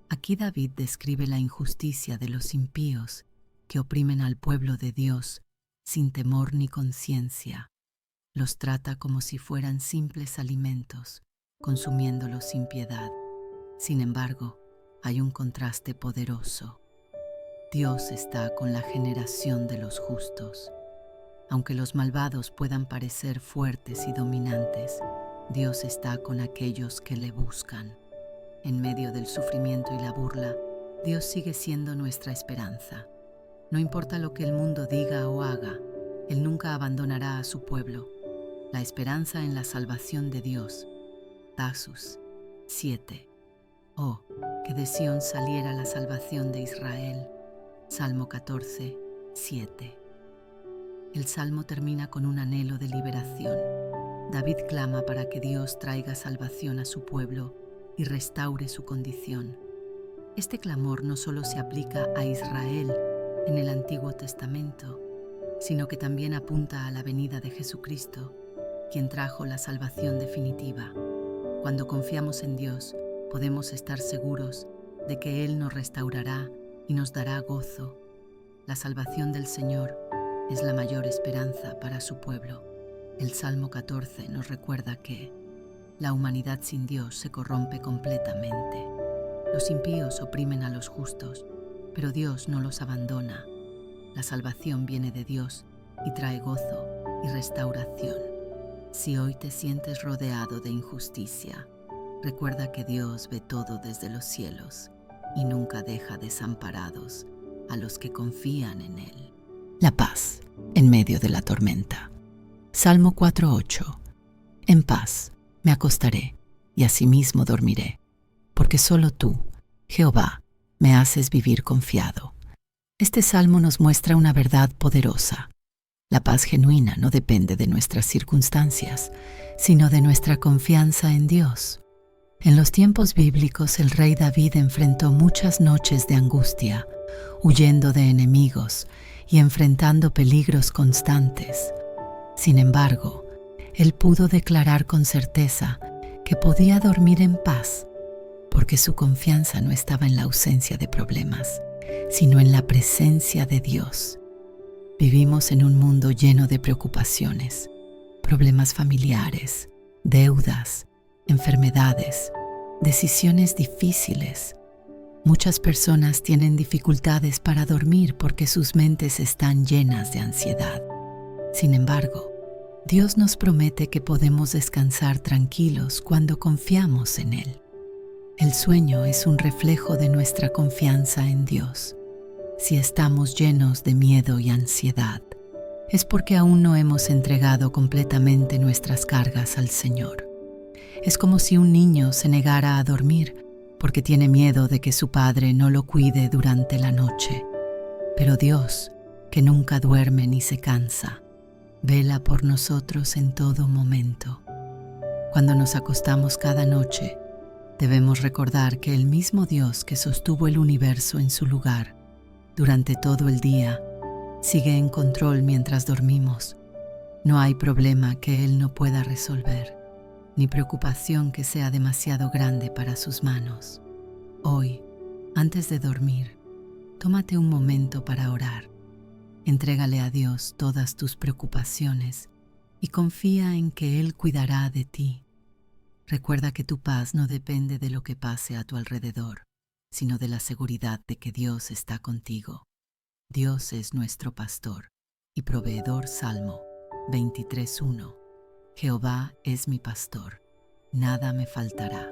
Aquí David describe la injusticia de los impíos que oprimen al pueblo de Dios sin temor ni conciencia. Los trata como si fueran simples alimentos, consumiéndolos sin piedad. Sin embargo, hay un contraste poderoso. Dios está con la generación de los justos. Aunque los malvados puedan parecer fuertes y dominantes, Dios está con aquellos que le buscan. En medio del sufrimiento y la burla, Dios sigue siendo nuestra esperanza. No importa lo que el mundo diga o haga, Él nunca abandonará a su pueblo. La esperanza en la salvación de Dios. Tasus 7. Oh, que de Sión saliera la salvación de Israel. Salmo 14, 7. El salmo termina con un anhelo de liberación. David clama para que Dios traiga salvación a su pueblo y restaure su condición. Este clamor no solo se aplica a Israel en el Antiguo Testamento, sino que también apunta a la venida de Jesucristo, quien trajo la salvación definitiva. Cuando confiamos en Dios, podemos estar seguros de que Él nos restaurará y nos dará gozo. La salvación del Señor es la mayor esperanza para su pueblo. El Salmo 14 nos recuerda que la humanidad sin Dios se corrompe completamente. Los impíos oprimen a los justos, pero Dios no los abandona. La salvación viene de Dios y trae gozo y restauración. Si hoy te sientes rodeado de injusticia, recuerda que Dios ve todo desde los cielos y nunca deja desamparados a los que confían en Él. La paz en medio de la tormenta. Salmo 4:8. En paz me acostaré y asimismo dormiré, porque solo tú, Jehová, me haces vivir confiado. Este salmo nos muestra una verdad poderosa. La paz genuina no depende de nuestras circunstancias, sino de nuestra confianza en Dios. En los tiempos bíblicos, el rey David enfrentó muchas noches de angustia, huyendo de enemigos y enfrentando peligros constantes. Sin embargo, él pudo declarar con certeza que podía dormir en paz, porque su confianza no estaba en la ausencia de problemas, sino en la presencia de Dios. Vivimos en un mundo lleno de preocupaciones, problemas familiares, deudas, enfermedades, decisiones difíciles. Muchas personas tienen dificultades para dormir porque sus mentes están llenas de ansiedad. Sin embargo, Dios nos promete que podemos descansar tranquilos cuando confiamos en Él. El sueño es un reflejo de nuestra confianza en Dios. Si estamos llenos de miedo y ansiedad, es porque aún no hemos entregado completamente nuestras cargas al Señor. Es como si un niño se negara a dormir porque tiene miedo de que su padre no lo cuide durante la noche. Pero Dios, que nunca duerme ni se cansa, vela por nosotros en todo momento. Cuando nos acostamos cada noche, debemos recordar que el mismo Dios que sostuvo el universo en su lugar durante todo el día, sigue en control mientras dormimos. No hay problema que Él no pueda resolver, ni preocupación que sea demasiado grande para sus manos. Hoy, antes de dormir, tómate un momento para orar. Entrégale a Dios todas tus preocupaciones y confía en que Él cuidará de ti. Recuerda que tu paz no depende de lo que pase a tu alrededor, sino de la seguridad de que Dios está contigo. Dios es nuestro pastor y proveedor. Salmo 23:1. Jehová es mi pastor, nada me faltará.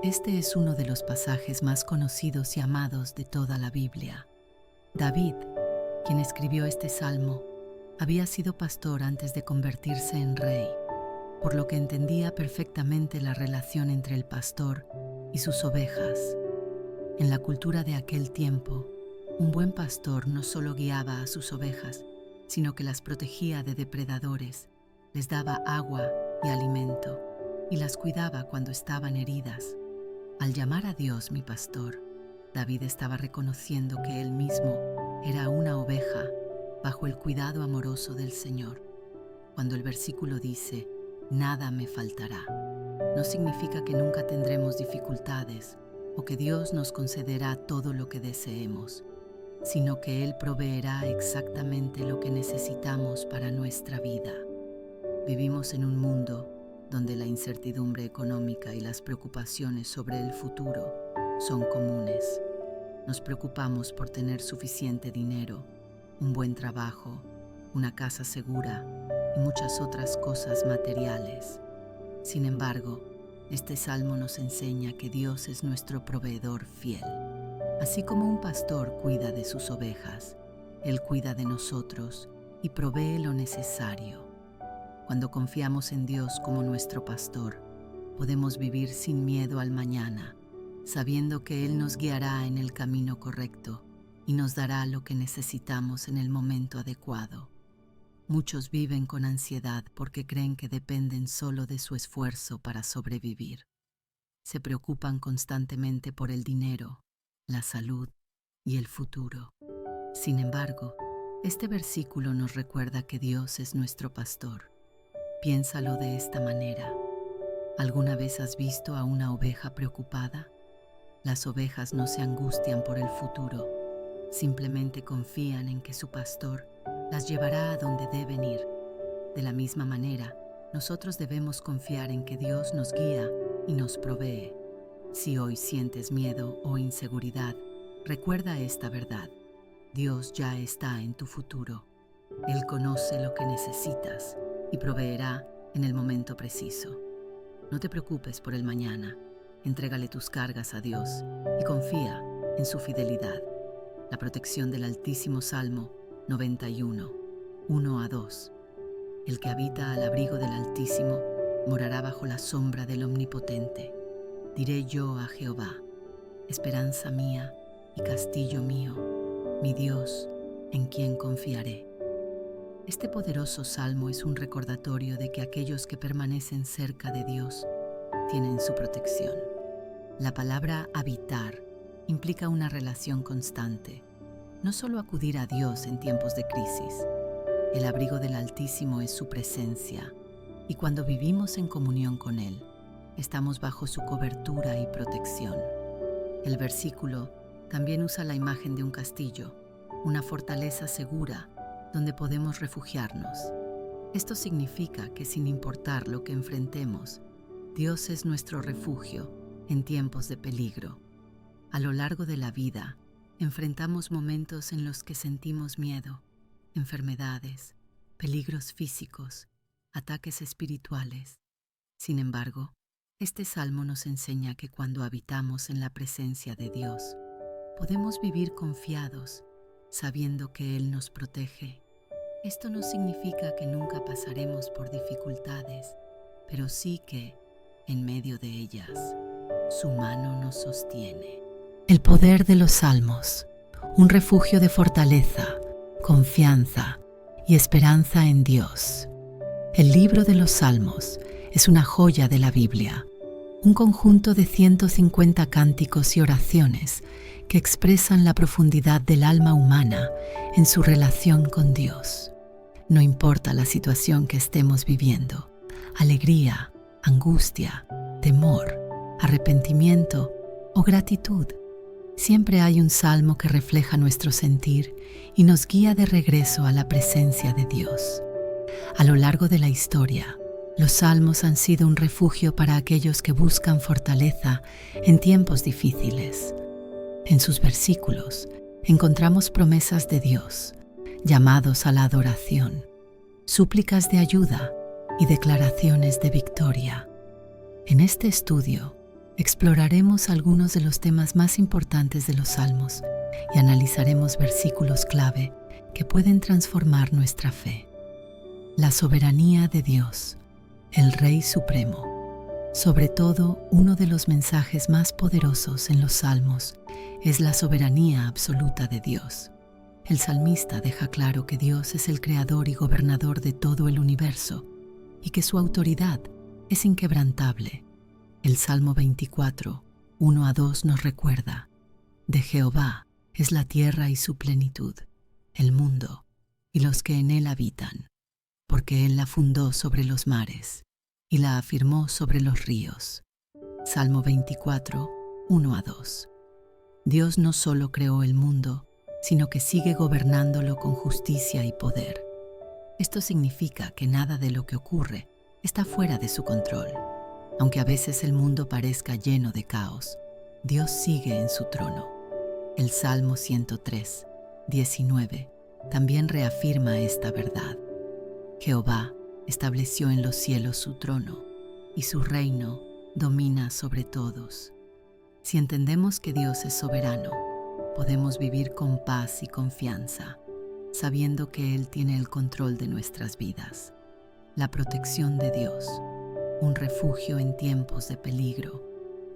Este es uno de los pasajes más conocidos y amados de toda la Biblia. David, quien escribió este salmo, había sido pastor antes de convertirse en rey, por lo que entendía perfectamente la relación entre el pastor y sus ovejas. En la cultura de aquel tiempo, un buen pastor no solo guiaba a sus ovejas, sino que las protegía de depredadores, les daba agua y alimento, y las cuidaba cuando estaban heridas. Al llamar a Dios mi pastor, David estaba reconociendo que él mismo era una oveja bajo el cuidado amoroso del Señor. Cuando el versículo dice, nada me faltará, no significa que nunca tendremos dificultades o que Dios nos concederá todo lo que deseemos, sino que Él proveerá exactamente lo que necesitamos para nuestra vida. Vivimos en un mundo donde la incertidumbre económica y las preocupaciones sobre el futuro son comunes. Nos preocupamos por tener suficiente dinero, un buen trabajo, una casa segura y muchas otras cosas materiales. Sin embargo, este salmo nos enseña que Dios es nuestro proveedor fiel. Así como un pastor cuida de sus ovejas, Él cuida de nosotros y provee lo necesario. Cuando confiamos en Dios como nuestro pastor, podemos vivir sin miedo al mañana, sabiendo que Él nos guiará en el camino correcto y nos dará lo que necesitamos en el momento adecuado. Muchos viven con ansiedad porque creen que dependen solo de su esfuerzo para sobrevivir. Se preocupan constantemente por el dinero, la salud y el futuro. Sin embargo, este versículo nos recuerda que Dios es nuestro pastor. Piénsalo de esta manera. ¿Alguna vez has visto a una oveja preocupada? Las ovejas no se angustian por el futuro, simplemente confían en que su pastor las llevará a donde deben ir. De la misma manera, nosotros debemos confiar en que Dios nos guía y nos provee. Si hoy sientes miedo o inseguridad, recuerda esta verdad. Dios ya está en tu futuro. Él conoce lo que necesitas y proveerá en el momento preciso. No te preocupes por el mañana. Entrégale tus cargas a Dios y confía en su fidelidad. La protección del Altísimo. Salmo 91, 1-2. El que habita al abrigo del Altísimo morará bajo la sombra del Omnipotente. Diré yo a Jehová, esperanza mía y castillo mío, mi Dios, en quien confiaré. Este poderoso salmo es un recordatorio de que aquellos que permanecen cerca de Dios tienen su protección. La palabra habitar implica una relación constante, no solo acudir a Dios en tiempos de crisis. El abrigo del Altísimo es su presencia, y cuando vivimos en comunión con Él, estamos bajo su cobertura y protección. El versículo también usa la imagen de un castillo, una fortaleza segura donde podemos refugiarnos. Esto significa que sin importar lo que enfrentemos, Dios es nuestro refugio en tiempos de peligro. A lo largo de la vida, enfrentamos momentos en los que sentimos miedo, enfermedades, peligros físicos, ataques espirituales. Sin embargo, este salmo nos enseña que cuando habitamos en la presencia de Dios, podemos vivir confiados, sabiendo que Él nos protege. Esto no significa que nunca pasaremos por dificultades, pero sí que, en medio de ellas, su mano nos sostiene. El poder de los salmos, un refugio de fortaleza, confianza y esperanza en Dios. El libro de los Salmos es una joya de la Biblia, un conjunto de 150 cánticos y oraciones que expresan la profundidad del alma humana en su relación con Dios. No importa la situación que estemos viviendo, alegría, angustia, temor, arrepentimiento o gratitud, siempre hay un salmo que refleja nuestro sentir y nos guía de regreso a la presencia de Dios. A lo largo de la historia, los salmos han sido un refugio para aquellos que buscan fortaleza en tiempos difíciles. En sus versículos encontramos promesas de Dios, llamados a la adoración, súplicas de ayuda y declaraciones de victoria. En este estudio, exploraremos algunos de los temas más importantes de los salmos y analizaremos versículos clave que pueden transformar nuestra fe. La soberanía de Dios, el Rey Supremo. Sobre todo, uno de los mensajes más poderosos en los salmos es la soberanía absoluta de Dios. El salmista deja claro que Dios es el creador y gobernador de todo el universo y que su autoridad es inquebrantable. El Salmo 24, 1-2 nos recuerda: de Jehová es la tierra y su plenitud, el mundo y los que en él habitan, porque él la fundó sobre los mares y la afirmó sobre los ríos. Salmo 24, 1-2. Dios no solo creó el mundo, sino que sigue gobernándolo con justicia y poder. Esto significa que nada de lo que ocurre está fuera de su control. Aunque a veces el mundo parezca lleno de caos, Dios sigue en su trono. El Salmo 103, 19 también reafirma esta verdad. Jehová estableció en los cielos su trono, y su reino domina sobre todos. Si entendemos que Dios es soberano, podemos vivir con paz y confianza, sabiendo que Él tiene el control de nuestras vidas. La protección de Dios, un refugio en tiempos de peligro.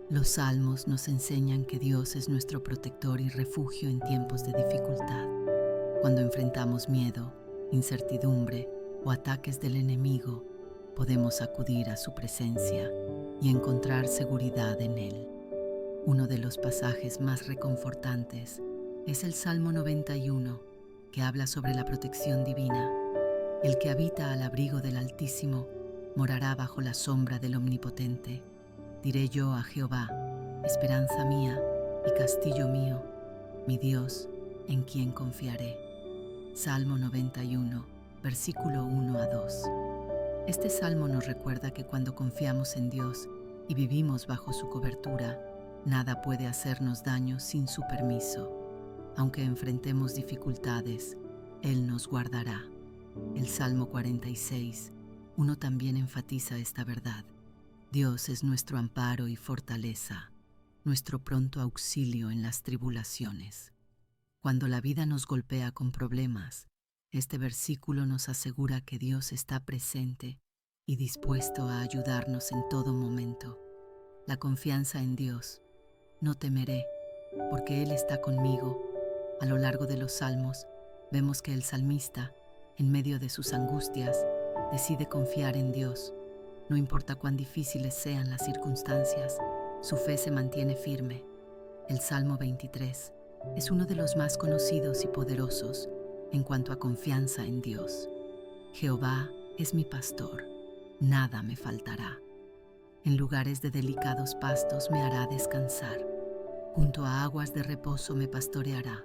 Los salmos nos enseñan que Dios es nuestro protector y refugio en tiempos de dificultad. Cuando enfrentamos miedo, incertidumbre o ataques del enemigo, podemos acudir a su presencia y encontrar seguridad en Él. Uno de los pasajes más reconfortantes es el Salmo 91, que habla sobre la protección divina. El que habita al abrigo del Altísimo morará bajo la sombra del Omnipotente. Diré yo a Jehová, esperanza mía y castillo mío, mi Dios, en quien confiaré. Salmo 91, versículo 1-2. Este salmo nos recuerda que cuando confiamos en Dios y vivimos bajo su cobertura, nada puede hacernos daño sin su permiso. Aunque enfrentemos dificultades, Él nos guardará. El Salmo 46, 1 también enfatiza esta verdad. Dios es nuestro amparo y fortaleza, nuestro pronto auxilio en las tribulaciones. Cuando la vida nos golpea con problemas, este versículo nos asegura que Dios está presente y dispuesto a ayudarnos en todo momento. La confianza en Dios. No temeré, porque Él está conmigo. A lo largo de los salmos, vemos que el salmista, en medio de sus angustias, decide confiar en Dios. No importa cuán difíciles sean las circunstancias, su fe se mantiene firme. El Salmo 23 es uno de los más conocidos y poderosos en cuanto a confianza en Dios. Jehová es mi pastor, nada me faltará. En lugares de delicados pastos me hará descansar. Junto a aguas de reposo me pastoreará.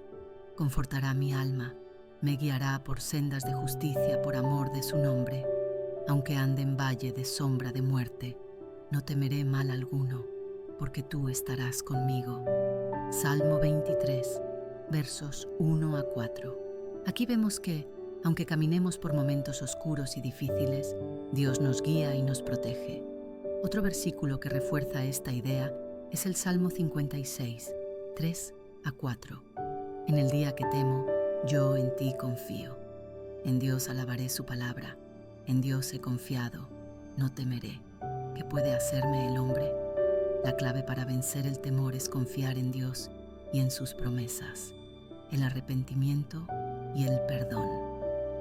Confortará mi alma, me guiará por sendas de justicia por amor de su nombre. Aunque ande en valle de sombra de muerte, no temeré mal alguno, porque tú estarás conmigo. Salmo 23, versos 1-4. Aquí vemos que, aunque caminemos por momentos oscuros y difíciles, Dios nos guía y nos protege. Otro versículo que refuerza esta idea es el Salmo 56, 3-4. En el día que temo, yo en ti confío. En Dios alabaré su palabra. En Dios he confiado, no temeré. ¿Qué puede hacerme el hombre? La clave para vencer el temor es confiar en Dios y en sus promesas, el arrepentimiento y el perdón.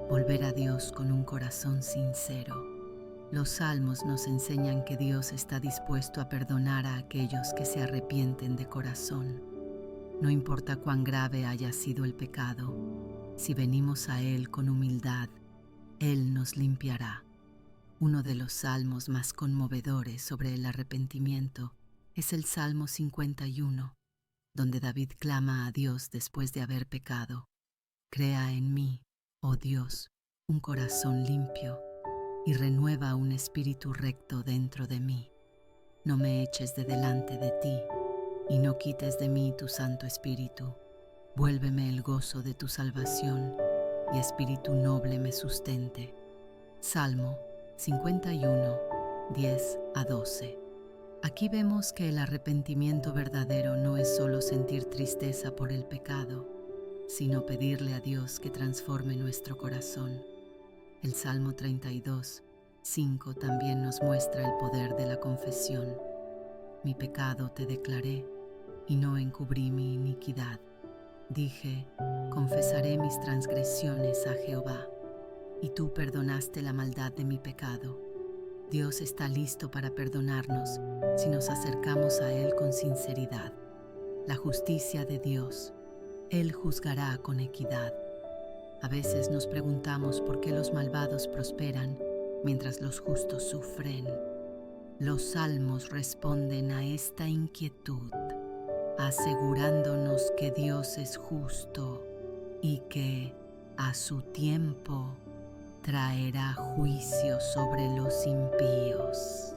Volver a Dios con un corazón sincero. Los salmos nos enseñan que Dios está dispuesto a perdonar a aquellos que se arrepienten de corazón. No importa cuán grave haya sido el pecado, si venimos a Él con humildad, Él nos limpiará. Uno de los salmos más conmovedores sobre el arrepentimiento es el Salmo 51, donde David clama a Dios después de haber pecado. Crea en mí, oh Dios, un corazón limpio y renueva un espíritu recto dentro de mí. No me eches de delante de ti y no quites de mí tu Santo Espíritu. Vuélveme el gozo de tu salvación y espíritu noble me sustente. Salmo 51, 10 a 12. Aquí vemos que el arrepentimiento verdadero no es solo sentir tristeza por el pecado, sino pedirle a Dios que transforme nuestro corazón. El Salmo 32, 5 también nos muestra el poder de la confesión. Mi pecado te declaré y no encubrí mi iniquidad. Dije, confesaré mis transgresiones a Jehová, y tú perdonaste la maldad de mi pecado. Dios está listo para perdonarnos si nos acercamos a Él con sinceridad. La justicia de Dios, Él juzgará con equidad. A veces nos preguntamos por qué los malvados prosperan mientras los justos sufren. Los salmos responden a esta inquietud, asegurándonos que Dios es justo y que, a su tiempo, traerá juicio sobre los impíos.